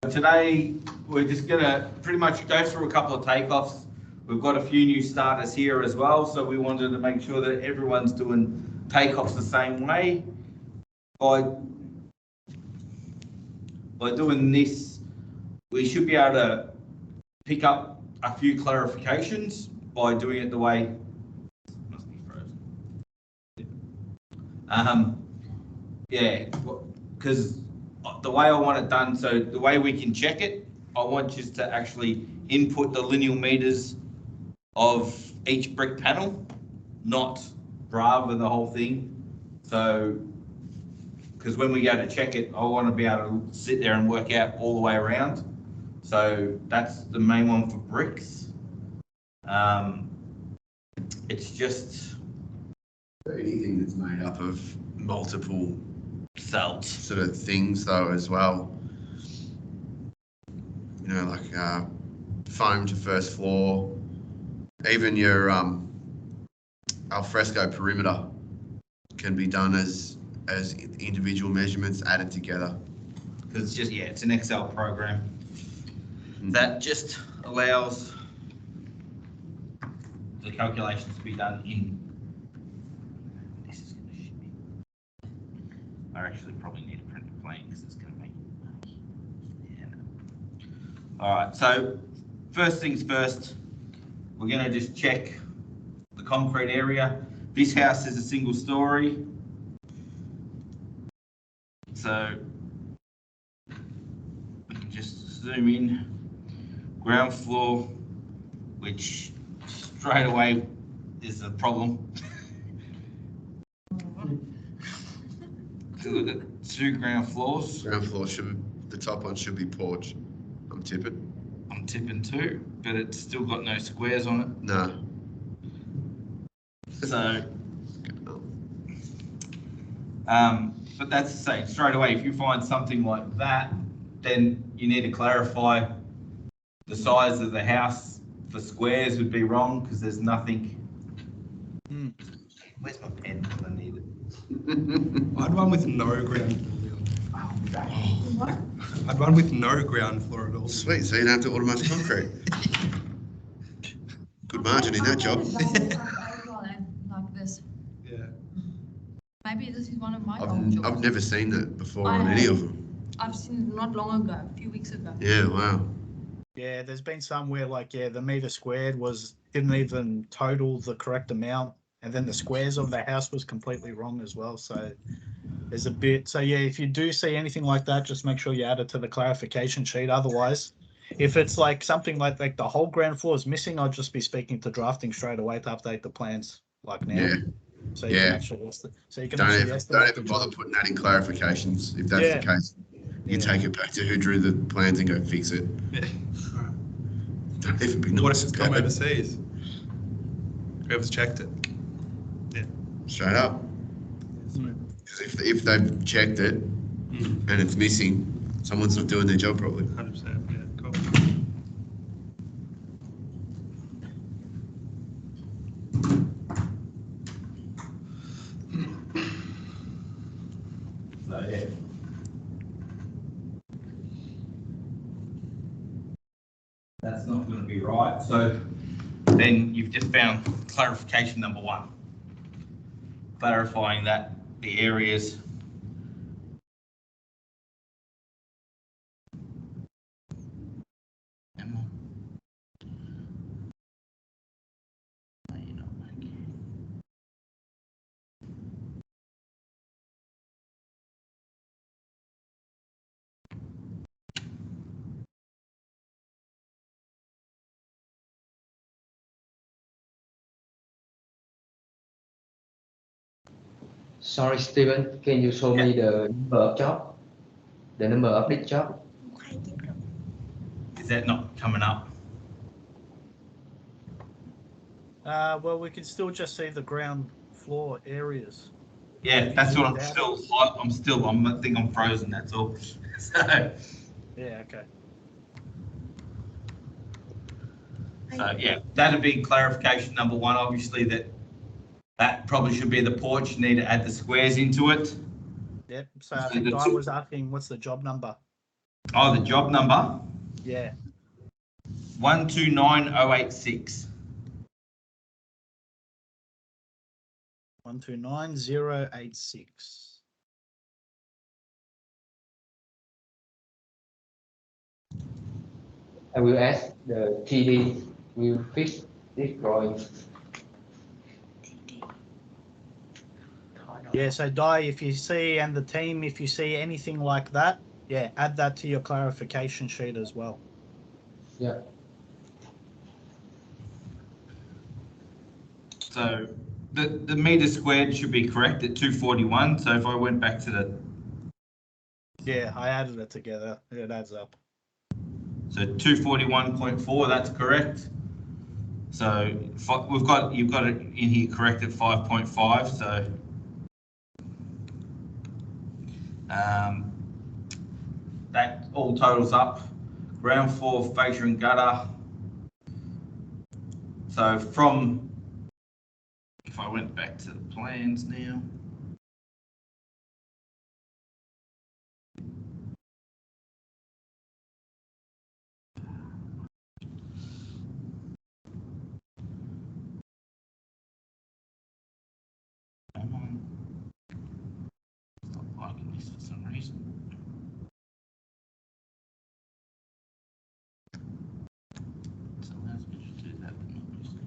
Today we're just going to pretty much go through a couple of takeoffs. We've got a few new starters here as well, so we wanted to make sure that everyone's doing takeoffs the same way. By doing this, we should be able to pick up a few clarifications by doing it the way. Must be frozen. Yeah, because the way I want it done, so the way we can check it, I want you to actually input the lineal meters of each brick panel, not rather the whole thing. So, because when we go to check it, I want to be able to sit there and work out all the way around. So that's the main one for bricks. It's just anything that's made up of multiple cells sort of things though as well. You know, like foam to first floor, even your alfresco perimeter can be done as individual measurements added together. Because it's just, yeah, it's an Excel program that just allows the calculations to be done in. This is going to shit me. I actually probably need to print the plane because it's going to make. Yeah. No. All right. So first things first, we're going to just check the concrete area. This house is a single story. So we can just zoom in. Ground floor, which straight away is a problem. So we've got 2 ground floors. Ground floor the top one should be porch. I'm tipping 2, but it's still got no squares on it. No. So, but that's the same. Straight away, if you find something like that, then you need to clarify the size of the house for squares would be wrong because there's nothing. Where's my pen? I need it. I'd run with no ground floor. I'd run with no ground floor at all. Sweet, so you don't have to automate concrete. Good margin in that job. Like this. Yeah. Maybe this is one of my I've never seen that before on any of them. I've seen it not long ago, a few weeks ago. Yeah, wow. Yeah, there's been some where the meter squared didn't even total the correct amount, and then the squares of the house was completely wrong as well. So there's a bit. So yeah, if you do see anything like that, just make sure you add it to the clarification sheet. Otherwise, if it's like something like the whole ground floor is missing, I'll just be speaking to drafting straight away to update the plans like now. Yeah. So you can actually don't even bother putting that in clarifications if that's the case. You take it back to who drew the plans and go fix it. Yeah. Don't even be What if it's come overseas? Whoever's checked it. Yeah. Straight up. Because if they've checked it and it's missing, someone's not doing their job properly. 100%. Yeah. Cool. So yeah. That's not going to be right. So then you've just found clarification number 1. Clarifying that the areas Sorry, Steven, can you show me the number of job? The number of this job? Is that not coming up? Well, we can still just see the ground floor areas. Yeah, that's what I think I'm frozen, that's all. So, yeah, okay. So yeah, that'd be clarification number 1, obviously that probably should be the porch. You need to add the squares into it. Yep. So I think Guy was asking, what's the job number? Oh, the job number, Yeah. 129086. 129086. I will ask the TD will fix this drawing. Yeah, so Di, if you see, and the team, if you see anything like that, yeah, add that to your clarification sheet as well. Yeah. So the meter squared should be correct at 241. So if I went back to the, Yeah, I added it together. It adds up. so 241.4, that's correct. So you've got it in here correct at 5.5. So that all totals up. Ground floor, fascia and gutter. So from, if I went back to the plans now. Stop liking this for some reason. It allows me to do that, but not using it.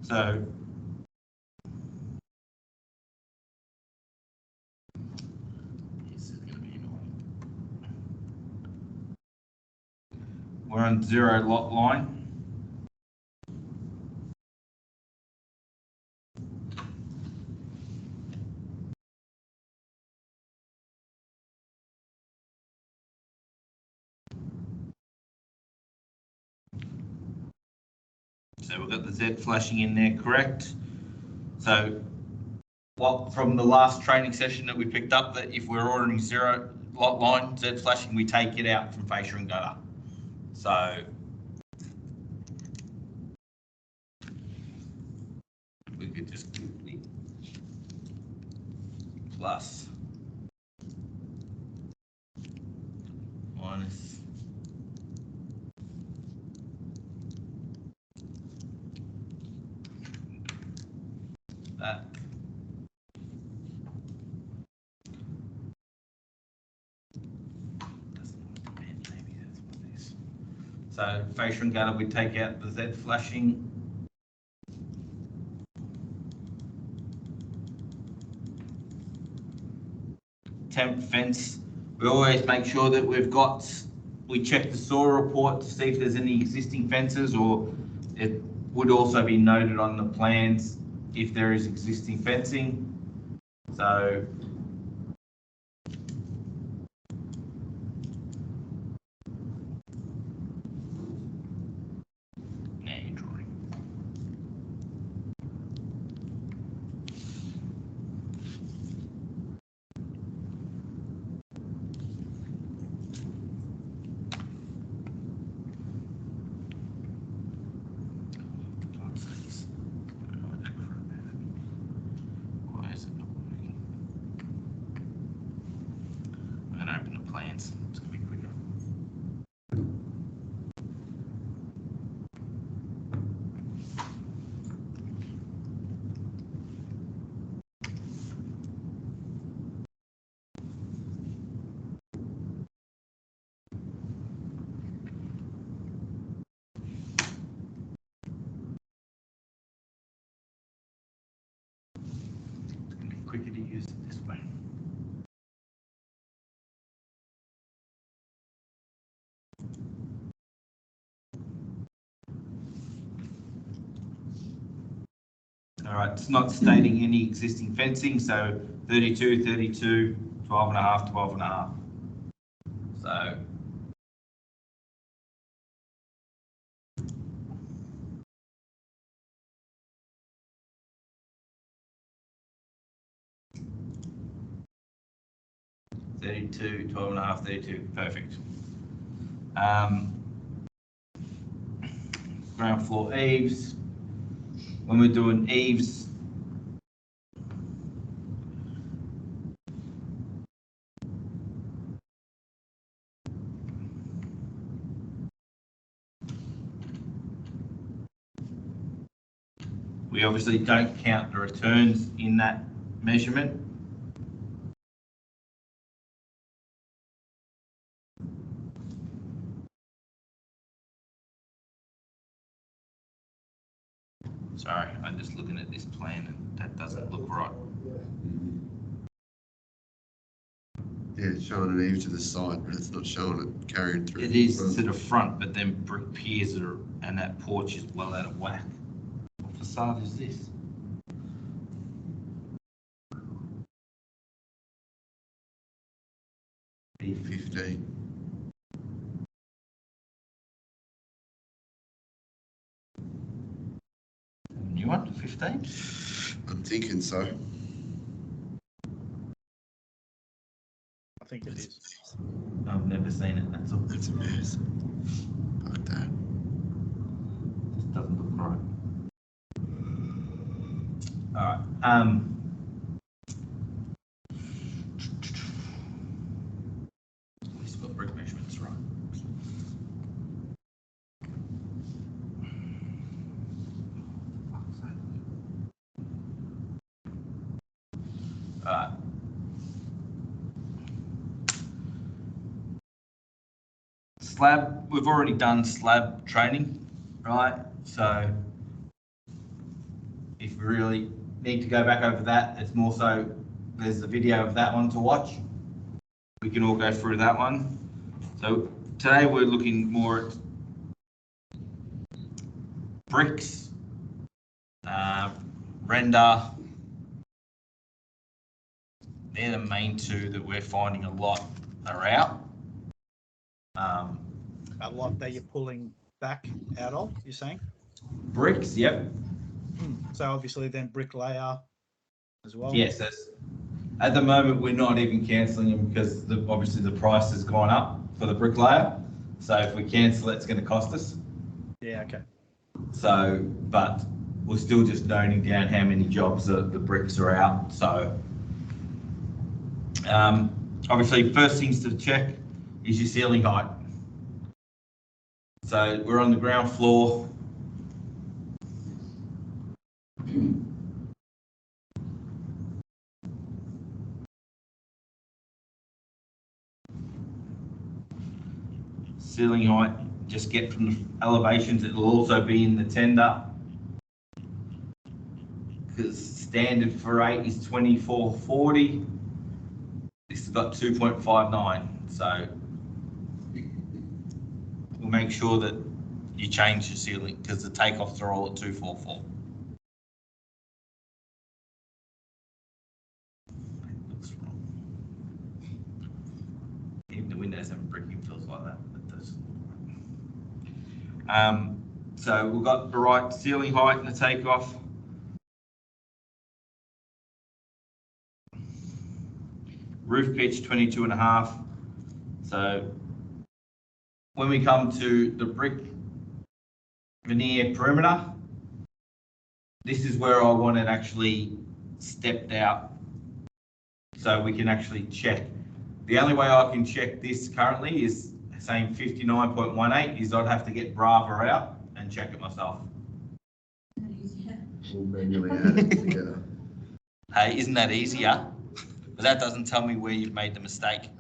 So this is going to be annoying. We're on 0 lot line. So we've got the Z flashing in there, correct? So what from the last training session that we picked up, that if we're ordering 0 lot line Z flashing, we take it out from fascia and gutter. So we could just quickly plus minus that. Maybe that's what it is. So fascia and gutter, we take out the Z flashing. Temp fence, we always make sure that we check the soil report to see if there's any existing fences, or it would also be noted on the plans if there is existing fencing. So now you're drawing. Why is it not working? I'm going to open the plans. It's going to be quicker. It's going to be quicker to use it this way. All right, it's not stating any existing fencing, so 32, 32, 12 and a half, 12 and a half. So (32), 12 and a half, 32, perfect. ground floor eaves. When we're doing eaves, we obviously don't count the returns in that measurement. Sorry, I'm just looking at this plan and that doesn't look right. Yeah, it's showing an eave to the side, but it's not showing it carrying through. It is to the front, but then brick piers are, and that porch is well out of whack. What facade is this? E15. New one, 15? I'm thinking so. I think it is. I've never seen it, that's all. It's a mess. Fuck that. This doesn't look right. Alright, at least got brick measurements right. Alright. Slab, we've already done slab training, right? So if we really need to go back over that, it's more so there's a video of that one to watch. We can all go through that one. So today we're looking more at bricks, render. They're the main two that we're finding a lot are out. A lot that you're pulling back out of, you're saying? Bricks, yep. So obviously then bricklayer as well. Yes, at the moment we're not even cancelling them because obviously the price has gone up for the bricklayer. So if we cancel it, it's going to cost us. Yeah, okay. So, but we're still just noting down how many jobs the bricks are out. So, obviously, first things to check is your ceiling height. So we're on the ground floor. Ceiling height, just get from the elevations. It will also be in the tender. Because standard for 8 is 2440. This has got 2.59. So we'll make sure that you change your ceiling because the takeoffs are all at 244. Looks wrong. Even the windows having bricking feels like that. That does. So we've got the right ceiling height and the takeoff. Roof pitch 22.5. So when we come to the brick veneer perimeter, this is where I want it actually stepped out so we can actually check. The only way I can check this currently is saying 59.18 is I'd have to get Brava out and check it myself. We'll manually add it together. Hey, isn't that easier? But that doesn't tell me where you've made the mistake.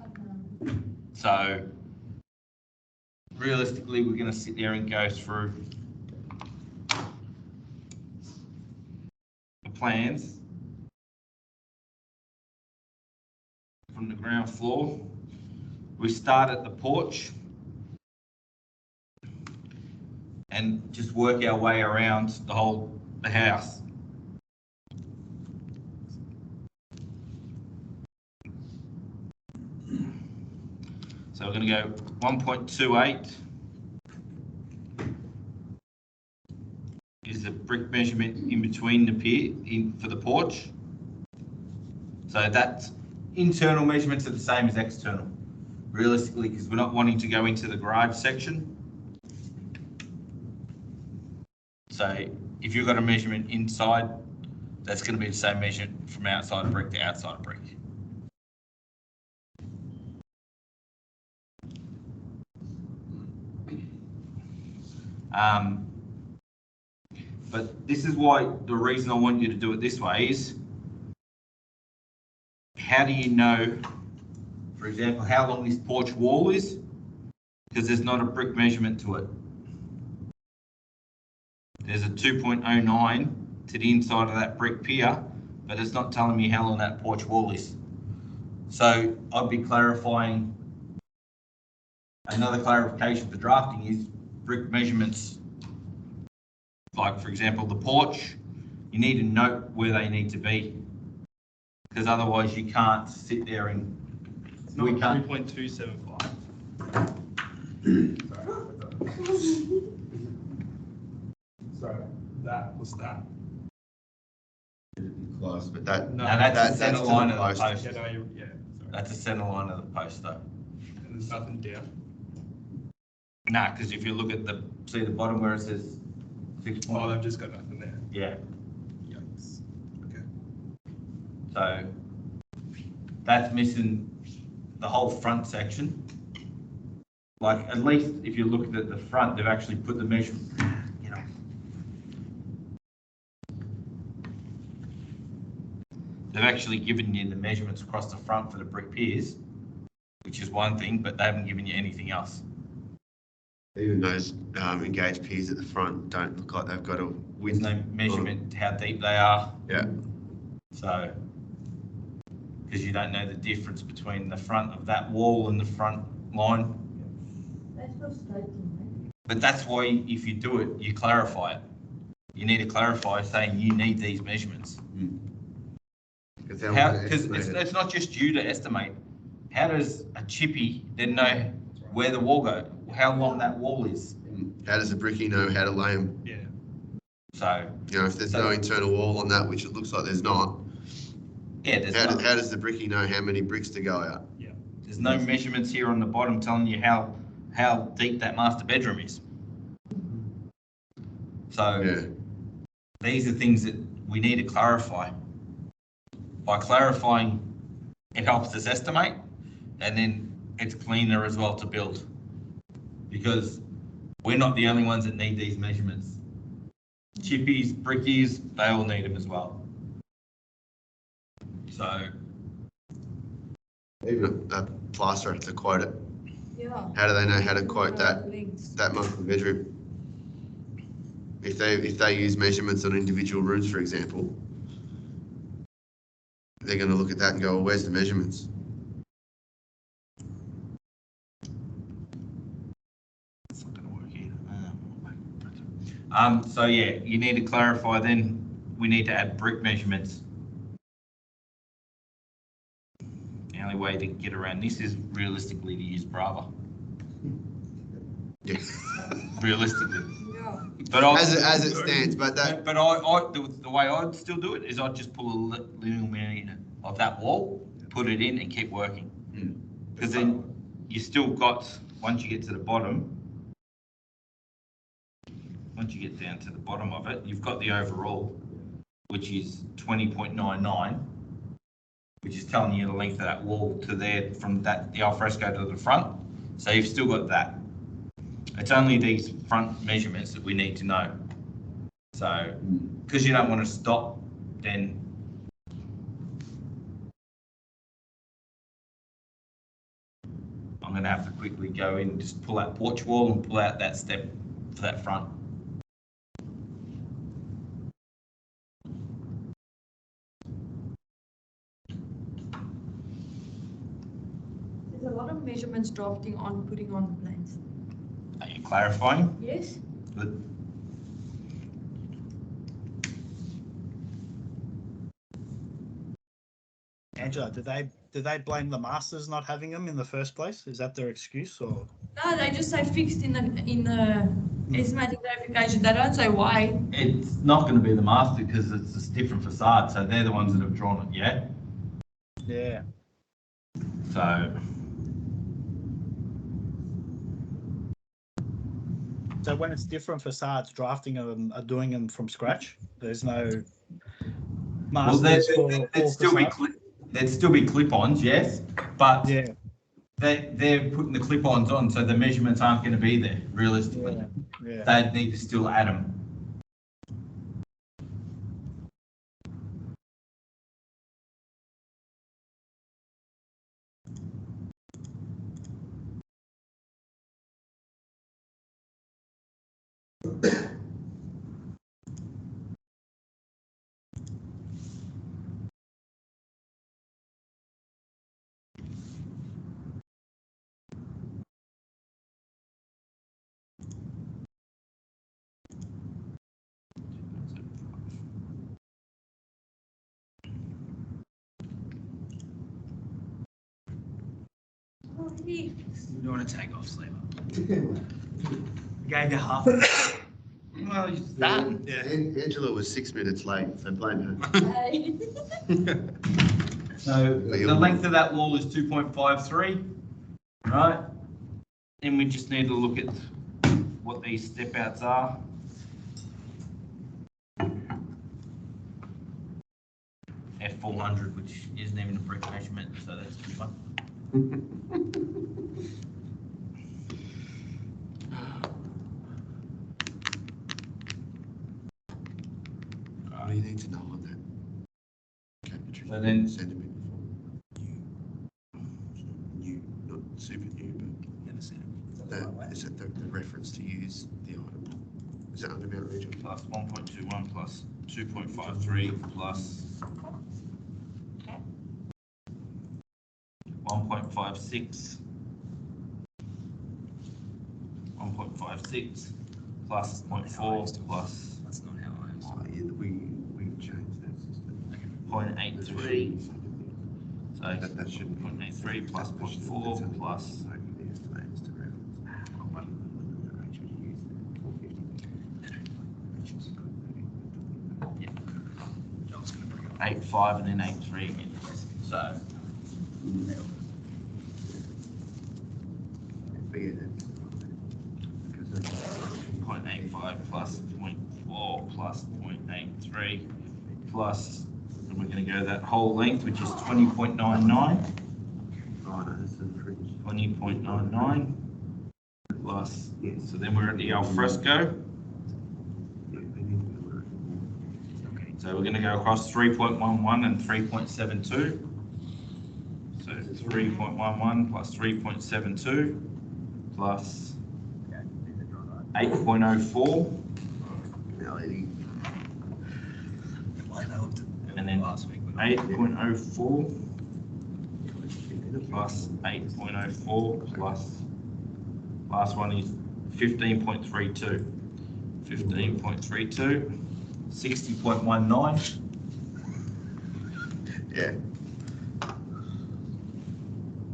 So realistically, we're going to sit there and go through the plans from the ground floor. We start at the porch and just work our way around the house. So we're going to go 1.28 is the brick measurement in between the pier for the porch. So that's internal measurements are the same as external, realistically, because we're not wanting to go into the garage section. So if you've got a measurement inside, that's going to be the same measurement from outside brick to outside brick. But this is why the reason I want you to do it this way is, how do you know, for example, how long this porch wall is? Because there's not a brick measurement to it. There's a 2.09 to the inside of that brick pier, but it's not telling me how long that porch wall is. So I'd be clarifying, another clarification for drafting is brick measurements. Like, for example, the porch, you need to note where they need to be, because otherwise you can't sit there and It's not 3.275. Sorry, that was that. Close, but that, No, Now that's the center to the line of the post. post. Yeah, no, yeah, sorry. That's the center line of the post though. And there's nothing down. Nah, because if you look at the, see the bottom where it says 6 Oh, point, they've just got nothing there. yeah. Yikes. Okay. So that's missing the whole front section. Like, at least if you look at the front, they've actually put the measurement, you know. They've actually given you the measurements across the front for the brick piers, which is one thing, but they haven't given you anything else. Even those engaged piers at the front don't look like they've got a With width. no measurement, how deep they are. Yeah. So, because you don't know the difference between the front of that wall and the front line. That's frustrating, But that's why if you do it, you clarify it. You need to clarify saying you need these measurements. Because it's not just you to estimate. How does a chippy then know where the wall goes, how long that wall is? How does a brickie know how to lay them? Yeah. So, You know, if there's no internal wall on that, which it looks like there's not, yeah, there's how, no, how does the brickie know how many bricks to go out? there's no measurements here on the bottom telling you how deep that master bedroom is. So Yeah. these are things that we need to clarify. By clarifying, it helps us estimate, and then it's cleaner as well to build. Because we're not the only ones that need these measurements. Chippies, brickies, they all need them as well. So, Even a plasterer to quote it. Yeah. How do they know how to quote that Links. master bedroom? If they use measurements on individual rooms, for example, they're going to look at that and go, well, where's the measurements? it's not going to work here. So yeah, you need to clarify then, we need to add brick measurements. The only way to get around this is realistically to use Brava. Yeah. Realistically. Yeah. But I, As it stands, but that, but the way I'd still do it is I'd just pull a lineal meter of that wall, put it in and keep working. Because then you still got, once you get to the bottom, once you get down to the bottom of it, you've got the overall, which is 20.99, which is telling you the length of that wall to there, from that, the alfresco to the front. So you've still got that. It's only these front measurements that we need to know. So, because you don't want to stop, then I'm going to have to quickly go in and just pull that porch wall and pull out that step for that front. There's a lot of measurements drafting on, putting on the plans. Are you clarifying? Yes? Good. Angela, did they blame the masters not having them in the first place? Is that their excuse, or? No, they just say fixed in the estimating verification. They don't say why. It's not going to be the master because it's a different facade, so they're the ones that have drawn it, yeah? Yeah. So, So when it's different facades, drafting them are doing them from scratch. There's no Well, masters for all facades. there'd still be clip-ons, yes, but Yeah, they're putting the clip-ons on, so the measurements aren't going to be there realistically. yeah. They'd need to still add them. Oh, yeah. You want to take off, Sleeper? Gave you half. Well, you're starting. Angela was 6 minutes late, so blame her. Hey. So the length of that wall is 2.53, right? Then we just need to look at what these step outs are. F400, which isn't even a brick measurement, so that's good fun. What do you need to know on that? Okay, Patricia, So then- send him in before. New, not super new, but Never seen is it the reference to use the item? Is that under Mount Region? Plus 1.21 plus 2.53 plus 1.56. 1.56 plus 0.4 plus That's not how I. Oh, yeah, we changed that system. 0.83. So That shouldn't be. 0.83 plus 0.4 plus 8.5 and then 8.3 again. So 0.85 plus 0.4 plus 0.83 plus, and we're going to go that whole length, which is 20.99. 20.99 plus, so then we're at the alfresco. So we're going to go across 3.11 and 3.72. So 3.11 plus 3.72 plus 8.04. And then 8.04 plus 8.04 plus, last one is 15.32. 15.32. 60.19. Yeah.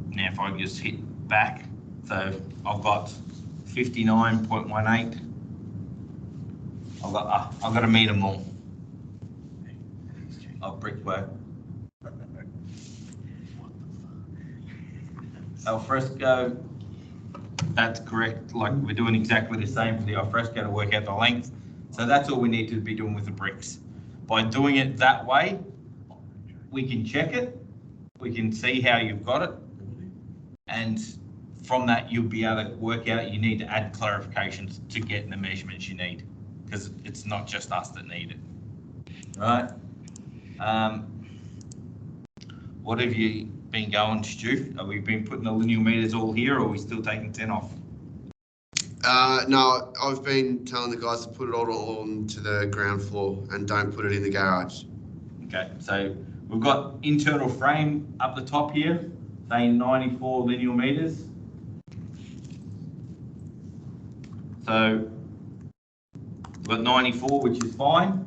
Now if I just hit back, so I've got 59.18. I've got to meet them all. Of brickwork. Alfresco, that's correct. Like we're doing exactly the same for the alfresco to work out the length. So that's all we need to be doing with the bricks. By doing it that way, we can check it. We can see how you've got it. And from that, you'll be able to work out you need to add clarifications to get the measurements you need, because it's not just us that need it, right? What have you been going, Stu? Have we been putting the lineal meters all here, or are we still taking 10 off? No, I've been telling the guys to put it all onto the ground floor and don't put it in the garage. Okay, so we've got internal frame up the top here, saying 94 lineal meters. So we've got 94, which is fine.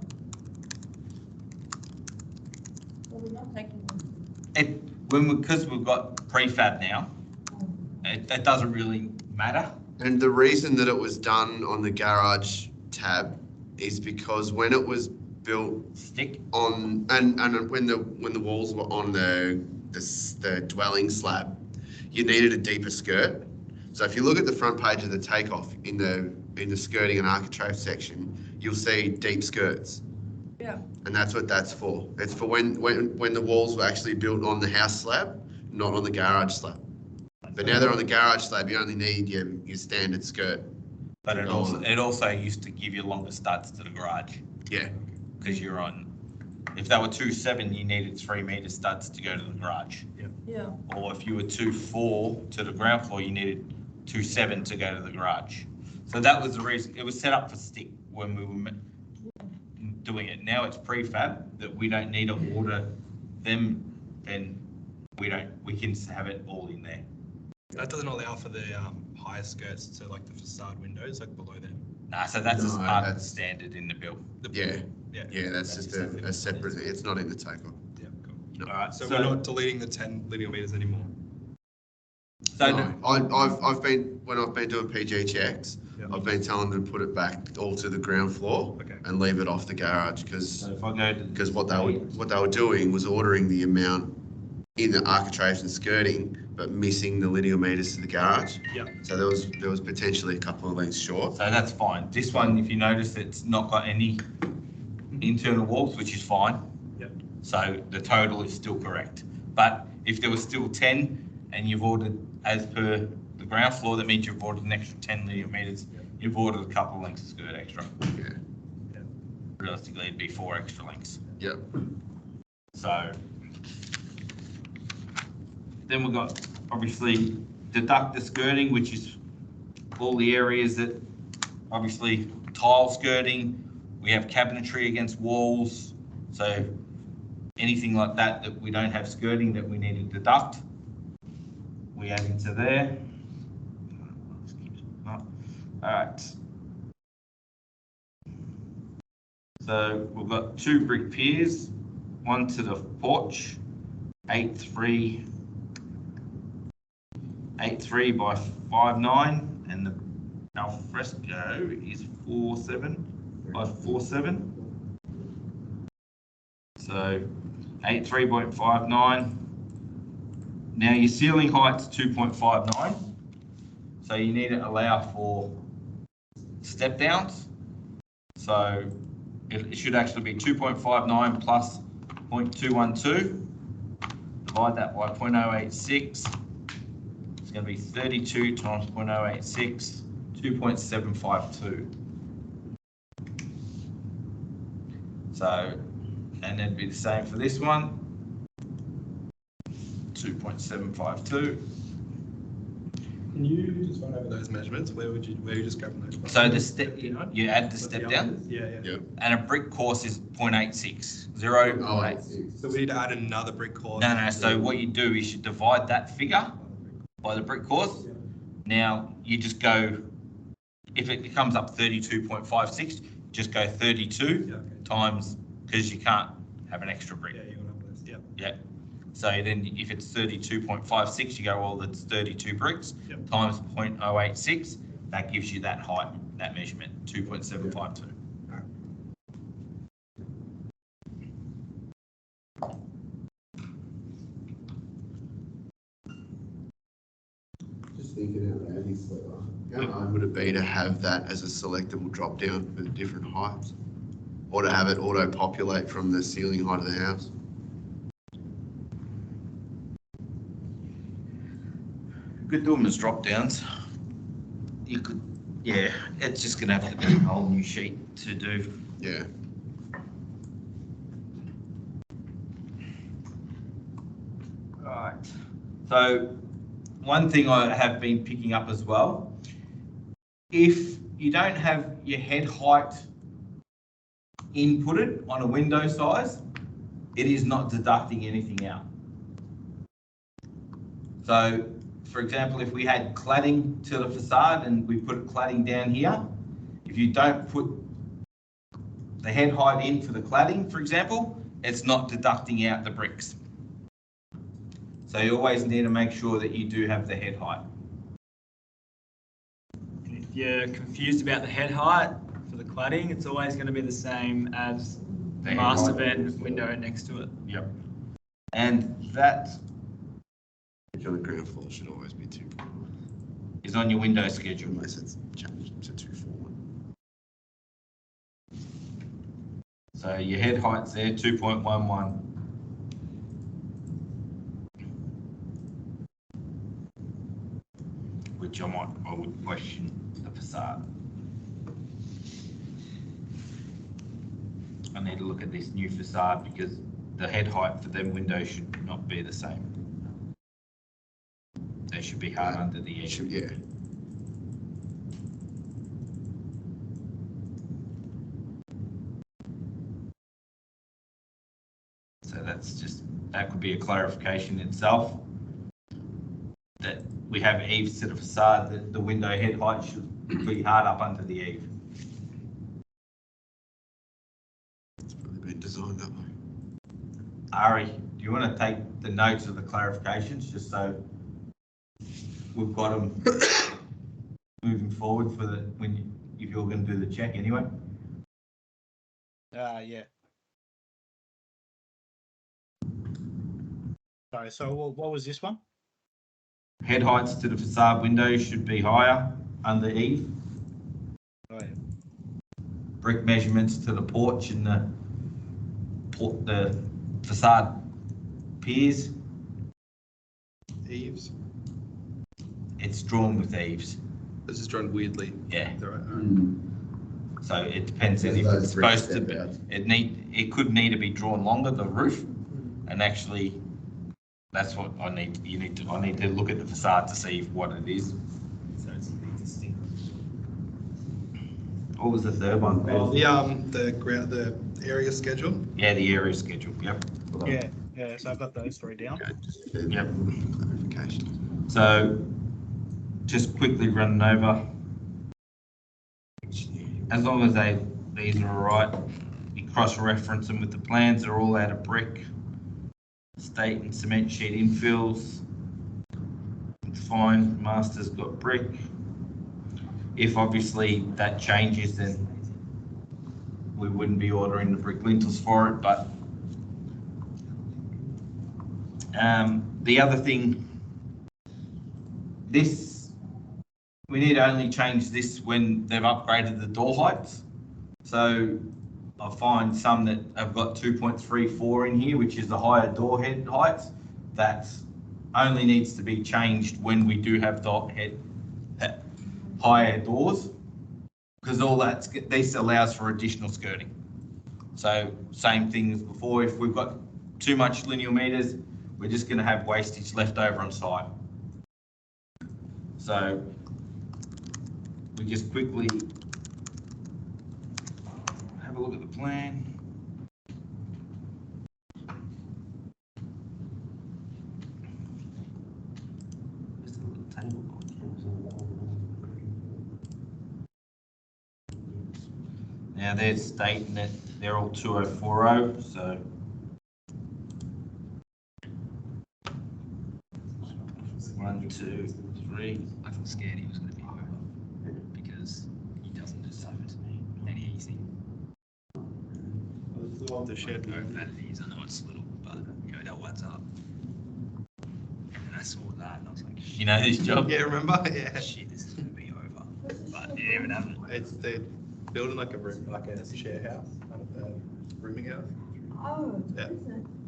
Well, we're not taking them. Because we've got prefab now, it doesn't really matter. And the reason that it was done on the garage tab is because when it was built Stick. on, and when the walls were on the dwelling slab, you needed a deeper skirt. So if you look at the front page of the takeoff in the in the skirting and architrave section, you'll see deep skirts. Yeah. And that's what that's for. It's for when the walls were actually built on the house slab, not on the garage slab. But now they're on the garage slab, you only need your standard skirt. But it also used to give you longer studs to the garage Yeah, because you're on. If they were 2.7, you needed 3 meter studs to go to the garage. Yeah. Or if you were 2.4 to the ground floor, you needed 2.7 to go to the garage. So that was the reason. It was set up for stick when we were doing it. Now it's prefab that we don't need to order them, and we can have it all in there. That doesn't allow for the higher skirts to like the facade windows, like below them. Nah, so that's just No, part of the that's- standard in the build. yeah, that's just a separate, it's not in the takeoff. Yeah, cool. All right. So we're not deleting the 10 linear meters anymore. So No, I've been, when I've been doing PG checks, I've been telling them to put it back all to the ground floor Okay. and leave it off the garage, So if I go to because what they were doing was ordering the amount in the architraves and skirting, but missing the linear meters to the garage. Yeah. So there was potentially a couple of lengths short. So that's fine. This one, if you notice, it's not got any internal walls, which is fine. Yep. So the total is still correct. But if there was still 10 and you've ordered as per the ground floor, that means you've ordered an extra 10 linear meters. You've ordered a couple of lengths of skirt extra. Yeah. Realistically, it'd be 4 extra lengths. Yep. So then we've got obviously deduct the skirting, which is all the areas that obviously tile skirting. We have cabinetry against walls. So anything like that that we don't have skirting that we need to deduct, we add into there. All right. So we've got 2 brick piers, one to the porch, 8.3 by 5.9, and the alfresco is 4.7 by 4.7. So 8.3.59. Now your ceiling height's 2.59, so you need to allow for step downs. So it should actually be 2.59 plus 0.212. Divide that by 0.086. It's going to be 32 times 0.086, 2.752. So, and it'd be the same for this one. 2.752. Can you just run over those measurements? Where you just grabbing those? So the step, you add the step down, Yeah. and a brick course is 0.86, 0.86. So we need to add another brick course. No, so what you do is you divide that figure by the brick course. Now you just go, if it comes up 32.56, just go 32 times, because you can't have an extra brick. Yeah, you're gonna have this. Yep. Yeah. So then if it's 32.56, you go, well, that's 32 bricks times 0.086. That gives you that height, that measurement, 2.752. Just thinking out loud, how hard would it be to have that as a selectable drop down for different heights? Or to have it auto-populate from the ceiling height of the house? You could do them as drop downs. You could, yeah, it's just gonna have to be a whole new sheet to do. Yeah. Right. So one thing I have been picking up as well, if you don't have your head height inputted on a window size, it is not deducting anything out. So, for example, if we had cladding to the facade and we put cladding down here, if you don't put the head height in for the cladding, for example, it's not deducting out the bricks. So you always need to make sure that you do have the head height. And if you're confused about the head height for the cladding, it's always going to be the same as the head master height. bed window next to it. Yep. And that Which on the ground floor should always be 2.1, is on your window schedule. unless it's changed to 2.41. So your head height's there, 2.11. Which I would question the facade. I need to look at this new facade because the head height for them windows should not be the same. They should be hard under the edge. Yeah. So that could be a clarification itself. That we have eaves to the facade, that the window head height should be hard up under the eave. It's probably been designed that way. Ari, do you want to take the notes of the clarifications just so we've got them moving forward for if you're going to do the check anyway? Yeah. Sorry, so what was this one? Head heights to the facade windows should be higher under eave. Oh, yeah. Brick measurements to the porch and the facade piers. Eaves. It's drawn with eaves. This is drawn weirdly. Yeah. Is that right? So it depends if Those it's bricks supposed to step be. out. It could need to be drawn longer, the roof, and actually, that's what I need. I need to look at the facade to see what it is. So it's existing. What was the third one? The area schedule. Yeah, the area schedule. Yep. Yeah. So I've got those three down. Okay, just Yep. clarification. So, just quickly running over. As long as these are all right, you cross-reference them with the plans. They're all out of brick. State and cement sheet infills. It's fine. Master's got brick. If obviously that changes, then we wouldn't be ordering the brick lintels for it. But the other thing, we need to only change this when they've upgraded the door heights. So I find some that have got 2.34 in here, which is the higher door head heights. That only needs to be changed when we do have higher doors, because this allows for additional skirting. So same thing as before, if we've got too much lineal meters, we're just going to have wastage left over on site. So we just quickly have a look at the plan. Just a little table. Now they're stating that they're all 2040, so 1, 2, 3. I feel scared he was going to be over because he doesn't deserve it. And he's The shed. no vanities. I know it's little, but you know that adds up. And I saw that and I was like, shit, You know this job? Yeah, remember? Yeah. shit, this is going to be over. But it didn't even happen. It's they're building like a room, like a share house, rooming house. Oh, Yeah. is it?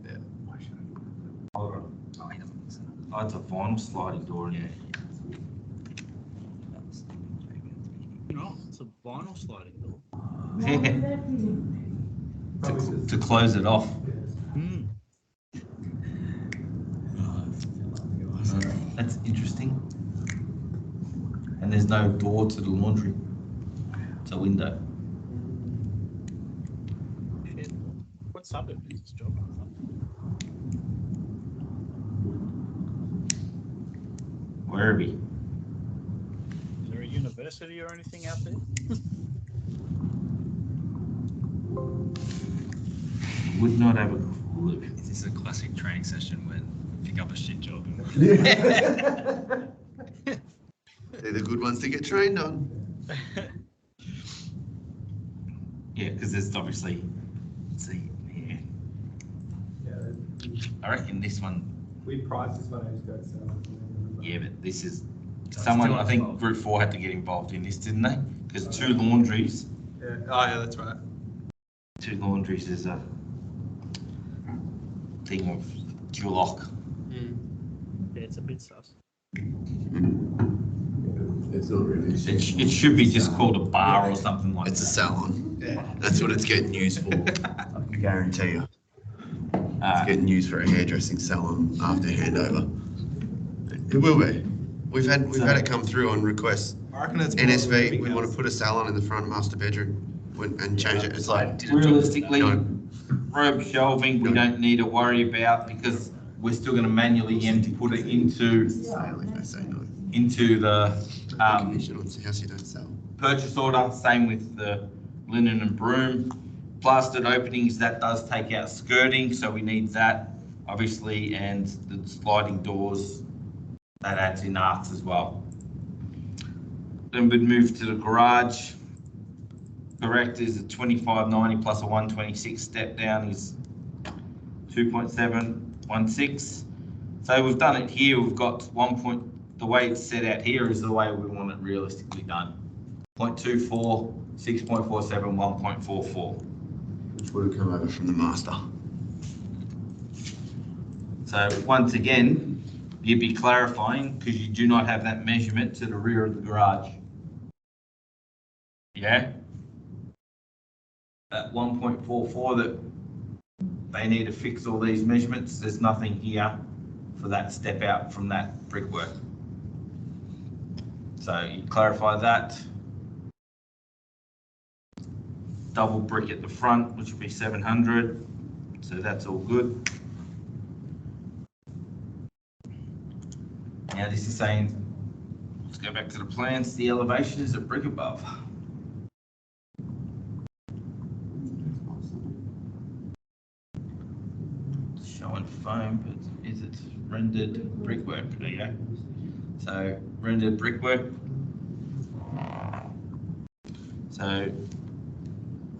Yeah. Oh, he doesn't listen. Oh, it's a vinyl sliding door in there. No, it's a vinyl sliding door. What would that be? To close it off. That's interesting. And there's no door to the laundry. It's a window. Shit. What suburb is this job? Werribee. Is there a university or anything out there? Would not have a clue. Is this a classic training session when you pick up a shit job? They're the good ones to get trained on. Yeah, because there's obviously, let's see, yeah. I reckon this one, We priced this one, I just got some. yeah, but this is, So someone, it's I think Group 4 had to get involved in this, didn't they? Because 2 laundries, Yeah. Oh, yeah, that's right. 2 laundries is a thing of dual-lock. Yeah, it's a bit sus. It's not really. It should be just called a bar or something like It's a that. salon. Yeah. That's what it's getting used for. I can guarantee you. It's Uh, getting used for a hairdressing salon after handover. It will be. We've had it come through on request. I reckon it's NSV, we want to put a salon in the front master bedroom and change it. It's like, Realistically, No. robe shelving, we don't need to worry about because we're still going to manually put it into sale if they say no. the Commission on house you don't sell. purchase order. Same with the linen and broom. Plastered openings, that does take out skirting, so we need that obviously, and the sliding doors, that adds in arcs as well. Then we'd move to the garage. Correct is a 2590 plus a 126 step down is 2.716. So we've done it here. We've got the way it's set out here is the way we want it realistically done. 0.24, 6.47, 1.44. Which would have come over from the master. So once again, you'd be clarifying because you do not have that measurement to the rear of the garage. Yeah? That 1.44 that they need to fix all these measurements, there's nothing here for that step out from that brickwork. So you clarify that. Double brick at the front, which would be 700. So that's all good. Now this is saying, let's go back to the plans. The elevation is a brick above. It's showing foam, but is it rendered brickwork? There you go. So rendered brickwork. So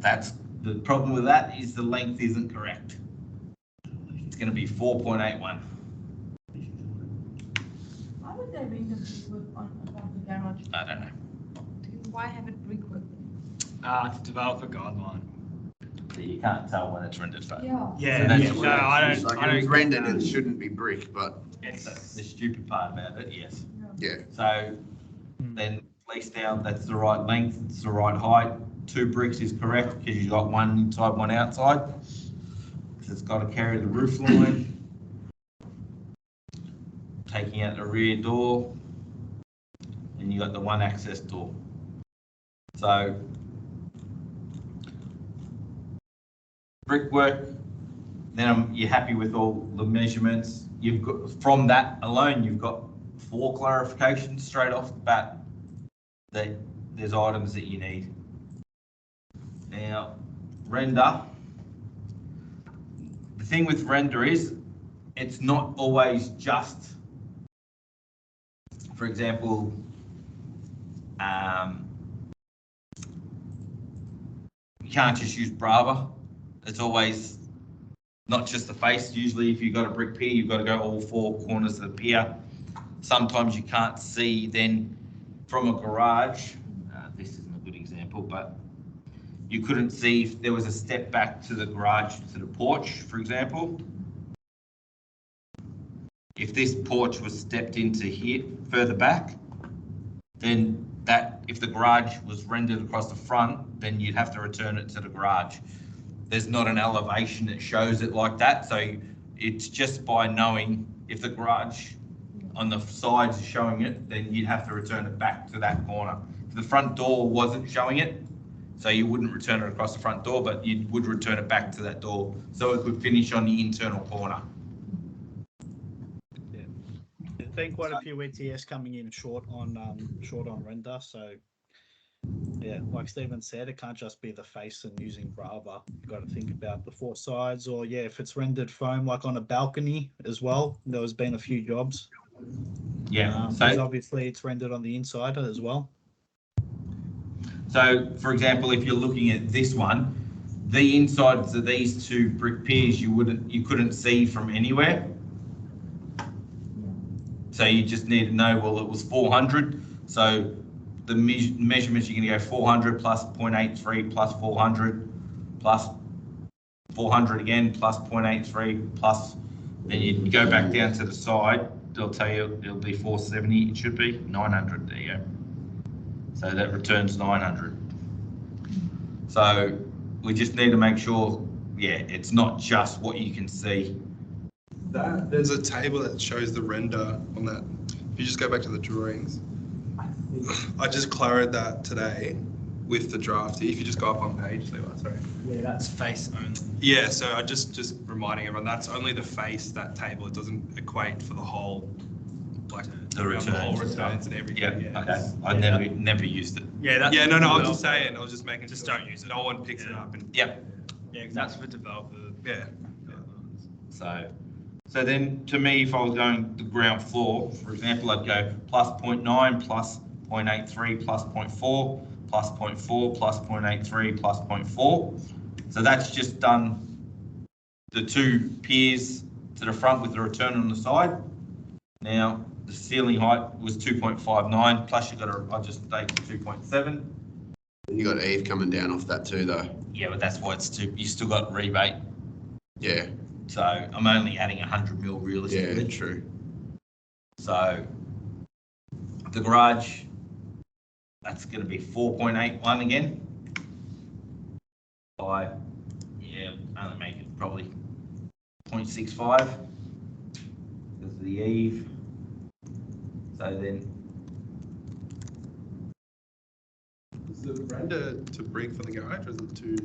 that's the problem with that is the length isn't correct. It's going to be 4.81. Why would they bring the brickwork on above the garage? I don't know. Why have it brickwork? To develop a guideline. So you can't tell when it's rendered foam. Yeah. Yeah, So that's yeah, what no, I It's don't, like I if it's don't. rendered, it shouldn't be brick, but That's the stupid part about it, yes. yeah. So then place down, that's the right length, it's the right height. 2 bricks is correct because you've got one inside, one outside. So it's got to carry the roof line. Taking out the rear door. And you got the one access door. So brickwork, then you're happy with all the measurements. You've got, from that alone, you've got 4 clarifications straight off the bat that there's items that you need. Now, render. The thing with render is it's not always just, for example, you can't just use Brava. It's always not just the face. Usually if you've got a brick pier, you've got to go all 4 corners of the pier. Sometimes you can't see then from a garage. This isn't a good example, but you couldn't see if there was a step back to the garage, to the porch, for example. If this porch was stepped into here, further back, then that, if the garage was rendered across the front, then you'd have to return it to the garage. There's not an elevation that shows it like that, so it's just by knowing if the garage on the sides is showing it, then you'd have to return it back to that corner. If the front door wasn't showing it, so you wouldn't return it across the front door, but you would return it back to that door, so it could finish on the internal corner. There's been quite a few ETS coming in short on render, so yeah, like Stephen said, it can't just be the face and using Brava. You've got to think about the 4 sides, or yeah, if it's rendered foam, like on a balcony as well. There's been a few jobs. Yeah, because so obviously it's rendered on the inside as well. So, for example, if you're looking at this one, the insides of these 2 brick piers you couldn't see from anywhere. So you just need to know, well, it was 400. So the measurements, you're going to go 400 plus 0.83 plus 400 plus 400 again, plus 0.83, plus, then you go back down to the side, they'll tell you it'll be 470, it should be 900, there you go. So that returns 900. So we just need to make sure, yeah, it's not just what you can see. There's a table that shows the render on that. If you just go back to the drawings, I just clarified that today with the drafty. If you just go up on page, sorry. Yeah, that's face only. Yeah, so I just reminding everyone that's only the face, that table. It doesn't equate for the whole, like The whole returns and returns and everything. Yeah, okay. I never used it. Yeah, that's. Yeah, no, I was for just saying. I was just making. Just don't use it. No one picks it up and Yep. Yeah, 'cause that's for developer. yeah. So then, to me, if I was going the ground floor, for example, I'd go plus 0.9, plus 0.83, plus 0.4, plus 0.4, plus 0.83, plus 0.4. So that's just done the two piers to the front with the return on the side. Now, the ceiling height was 2.59, plus you got to adjust the date to 2.7. You got Eve coming down off that too, though. Yeah, but that's why it's you still got rebate. Yeah, So I'm only adding 100 mil yeah, realistically. true. So the garage, that's going to be 4.81 again. By, yeah, only make it probably 0.65 because of the eave. So then, Is the render to brick for the garage or is it to?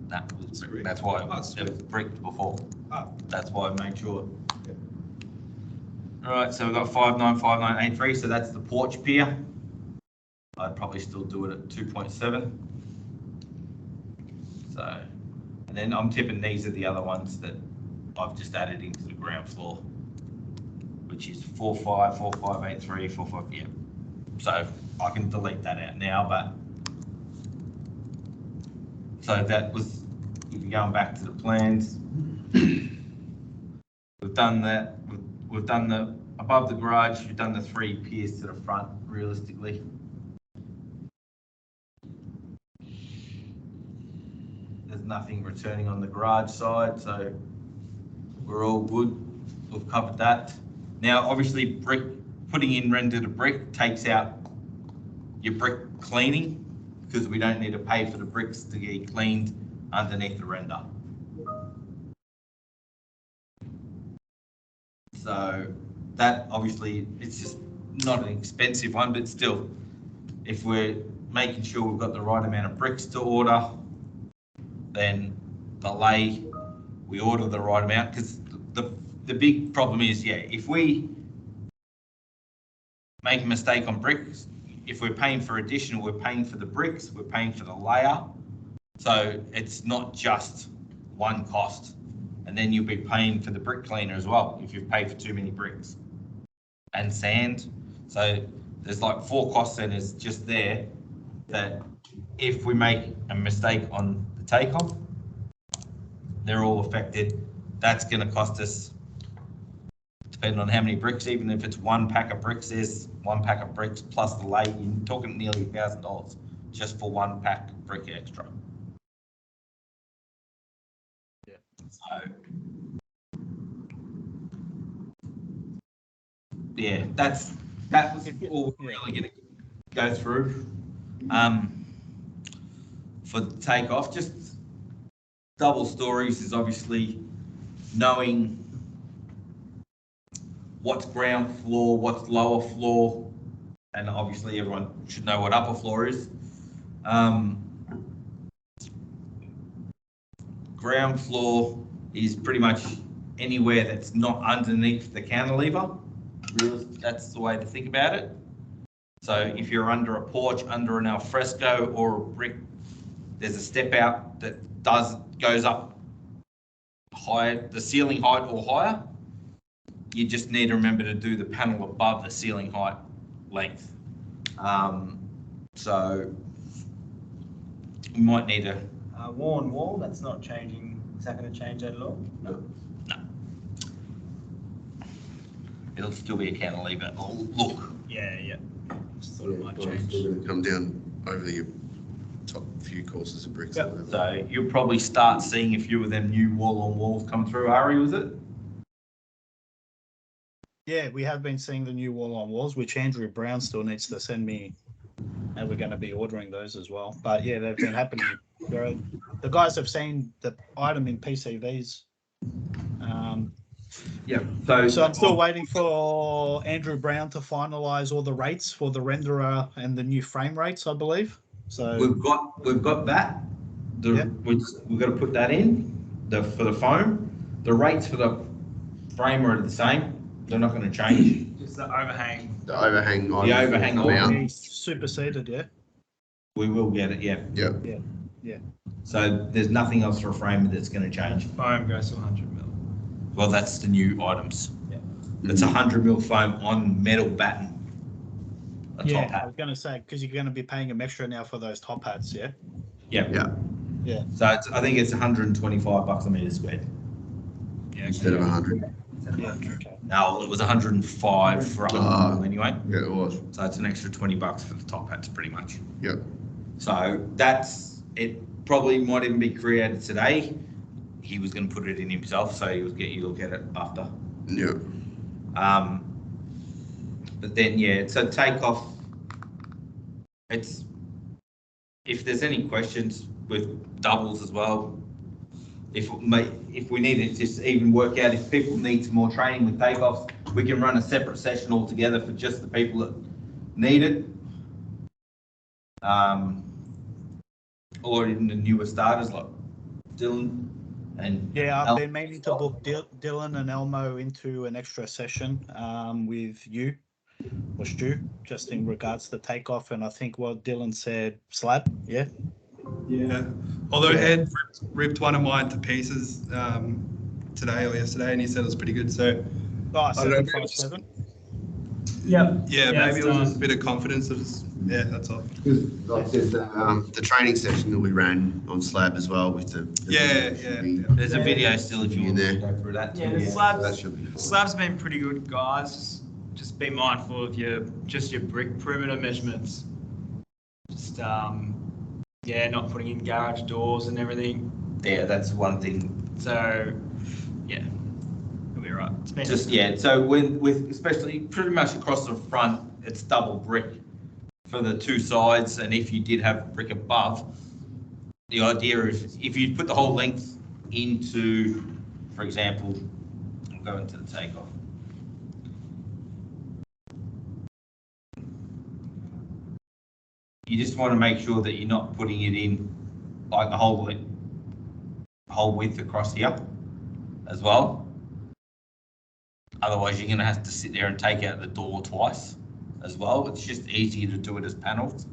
that's why Oh, it was bricked before. Ah. That's why I made sure. All right, so we've got 595983, so that's the porch pier. I'd probably still do it at 2.7. So, and then I'm tipping these are the other ones that I've just added into the ground floor, which is 45, 4583, 45, yeah. So I can delete that out now, but so that was, if you're going back to the plans, we've done that, we've done the, above the garage, we've done the 3 piers to the front, realistically. There's nothing returning on the garage side, so we're all good. We've covered that. Now, obviously, brick, putting in render to brick takes out your brick cleaning because we don't need to pay for the bricks to get cleaned underneath the render. So that obviously, it's just not an expensive one, but still, if we're making sure we've got the right amount of bricks to order, then the lay, we order the right amount, because the big problem is, yeah, if we make a mistake on bricks, if we're paying for additional, we're paying for the bricks, we're paying for the layer. So it's not just one cost. And then you'll be paying for the brick cleaner as well, if you've paid for too many bricks and sand. So there's like 4 cost centers just there that if we make a mistake on the take-off, they're all affected. That's going to cost us, depending on how many bricks, even if it's 1 pack of bricks, there's 1 pack of bricks plus the lay, you're talking nearly $1,000 just for 1 pack of brick extra. Yeah. So, yeah, that was all we're really going to go through. For the takeoff, just double stories is obviously knowing what's ground floor, what's lower floor, and obviously everyone should know what upper floor is. Ground floor is pretty much anywhere that's not underneath the cantilever. Really, that's the way to think about it. So if you're under a porch, under an alfresco or a brick, there's a step out that goes up higher, the ceiling height or higher. You just need to remember to do the panel above the ceiling height length. So you might need a Worn wall, that's not changing. Is that going to change that at all? no. It'll still be a cantilever. Oh, look. Yeah. Just thought it might It's change. still going to come down over your top few few courses of bricks. Yep. or whatever. So you'll probably start seeing a few of them new wall-on-walls come through. Ari, was it? Yeah, we have been seeing the new wall-on-walls, which Andrew Brown still needs to send me, and we're going to be ordering those as well. But yeah, they've been happening. The guys have seen the item in PCVs. Yeah. So I'm still waiting for Andrew Brown to finalise all the rates for the renderer and the new frame rates, I believe. So We've got that. Yep. We've got to put that in for the foam. The rates for the frame are the same. They're not going to change. Just the overhang. The overhang. The overhang come out. it's superseded, yeah. We will get it. Yeah. Yeah. So there's nothing else for a frame that's going to change. Foam goes to 100 mil. Well, that's the new items. Yeah. It's 100 mil foam on metal batten. A top Yeah, I hat. was going to say, because you're going to be paying them extra now for those top hats, yeah? Yeah. Yeah. So I think it's 125 bucks a metre squared. Yeah. Instead of 100. Yeah, okay. No, it was 105 for 100 mil anyway. Yeah, it was. So it's an extra 20 bucks for the top hats, pretty much. Yeah. So that's it. Probably might even be created today. He was going to put it in himself, so you'll get it after. Yeah. But then so takeoff. If there's any questions with doubles as well, if we need to just even work out if people need some more training with takeoffs, we can run a separate session altogether for just the people that need it. Or even the newer starters like Dylan and Yeah, I've been meaning to book Dylan and Elmo into an extra session with you or Stu, just in regards to takeoff. And I think what Dylan said, slab, yeah? Yeah. Although Ed ripped one of mine to pieces today or yesterday, and he said it was pretty good. So Oh, don't know if 757. Yep. yeah, maybe it's it was just a done. bit of confidence. That's all. Like I said, the training session that we ran on slab as well with the Yeah. there's a video still if you want to In go through that too. Yeah, the So slabs. that should be fine. Slab's been pretty good, guys. Just be mindful of your brick perimeter measurements. Just not putting in garage doors and everything. Yeah, that's one thing. So yeah, it'll be right. It's been So with especially pretty much across the front, it's double brick for the two sides, and if you did have brick above, the idea is if you put the whole length into, for example, I'll go into the takeoff. You just want to make sure that you're not putting it in like the whole width across here as well. Otherwise, you're going to have to sit there and take out the door twice as well. It's just easier to do it as panels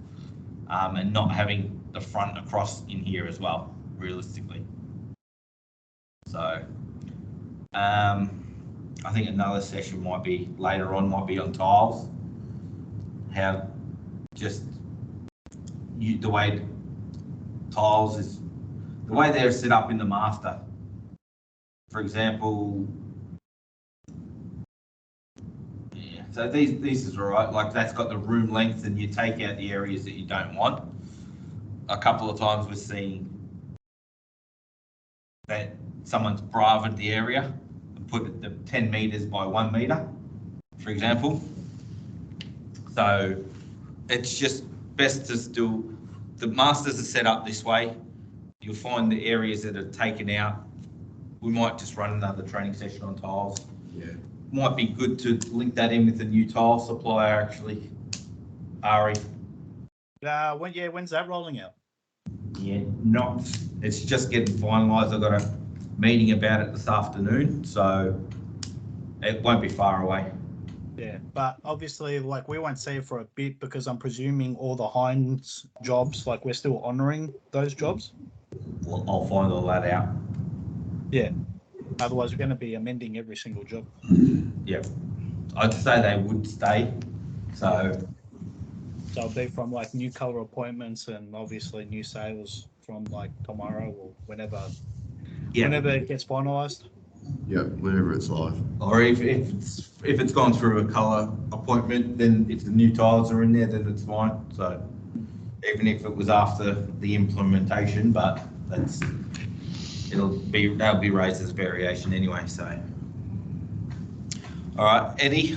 and not having the front across in here as well, realistically. So I think another session might be later on, might be on tiles. How just the way tiles is, the way they're set up in the master. For example, so these is all right, like that's got the room length and you take out the areas that you don't want. A couple of times we're seeing that someone's bravoed the area and put it the 10 meters by 1 meter, for example. So it's just best to do, the masters are set up this way. You'll find the areas that are taken out. We might just run another training session on tiles. Yeah. Might be good to link that in with the new tile supplier, actually. Ari. When's that rolling out? Yeah, it's just getting finalised. I've got a meeting about it this afternoon, so it won't be far away. Yeah, but obviously, like, we won't see it for a bit because I'm presuming all the Heinz jobs, like, we're still honouring those jobs. Well, I'll find all that out. Yeah. Otherwise, we're going to be amending every single job. Yeah, I'd say they would stay. So it'll be from like new colour appointments and obviously new sales from like tomorrow or whenever it gets finalised. Yeah, whenever it's live. Or if it's gone through a colour appointment, then if the new tiles are in there, then it's fine. So even if it was after the implementation, but they'll be raised as variation anyway, so. All right, Eddie?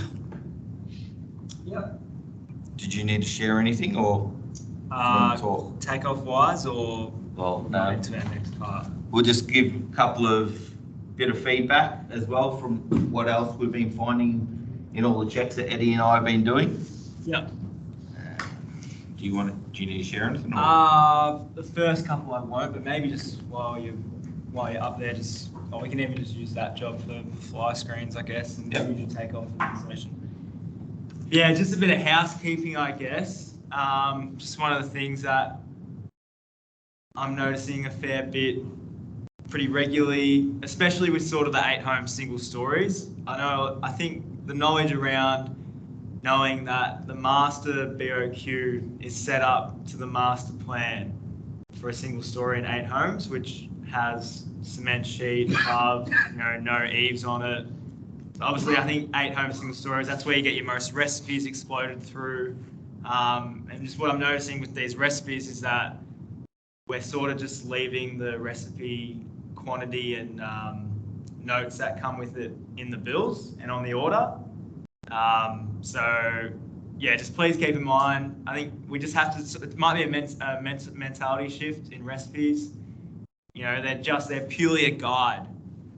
Yep. Did you need to share anything or talk? Takeoff wise or Well, into our next part? We'll just give a couple of bit of feedback as well from what else we've been finding in all the checks that Eddie and I have been doing. Yep. Do you need to share anything? The first couple I won't, but maybe just while you're up there, we can even just use that job for fly screens, I guess, and use your takeoff information. Yeah, just a bit of housekeeping, I guess. Just one of the things that I'm noticing a fair bit pretty regularly, especially with sort of the 8-home single stories. I think the knowledge around knowing that the master BOQ is set up to the master plan for a single story in 8 homes, which has cement sheet above, no eaves on it. Obviously, I think 8-home single stories, that's where you get your most recipes exploded through. And just what I'm noticing with these recipes is that we're sort of just leaving the recipe quantity and notes that come with it in the bills and on the order. So yeah, just please keep in mind, I think we just have to, it might be a mentality shift in recipes. They're purely a guide.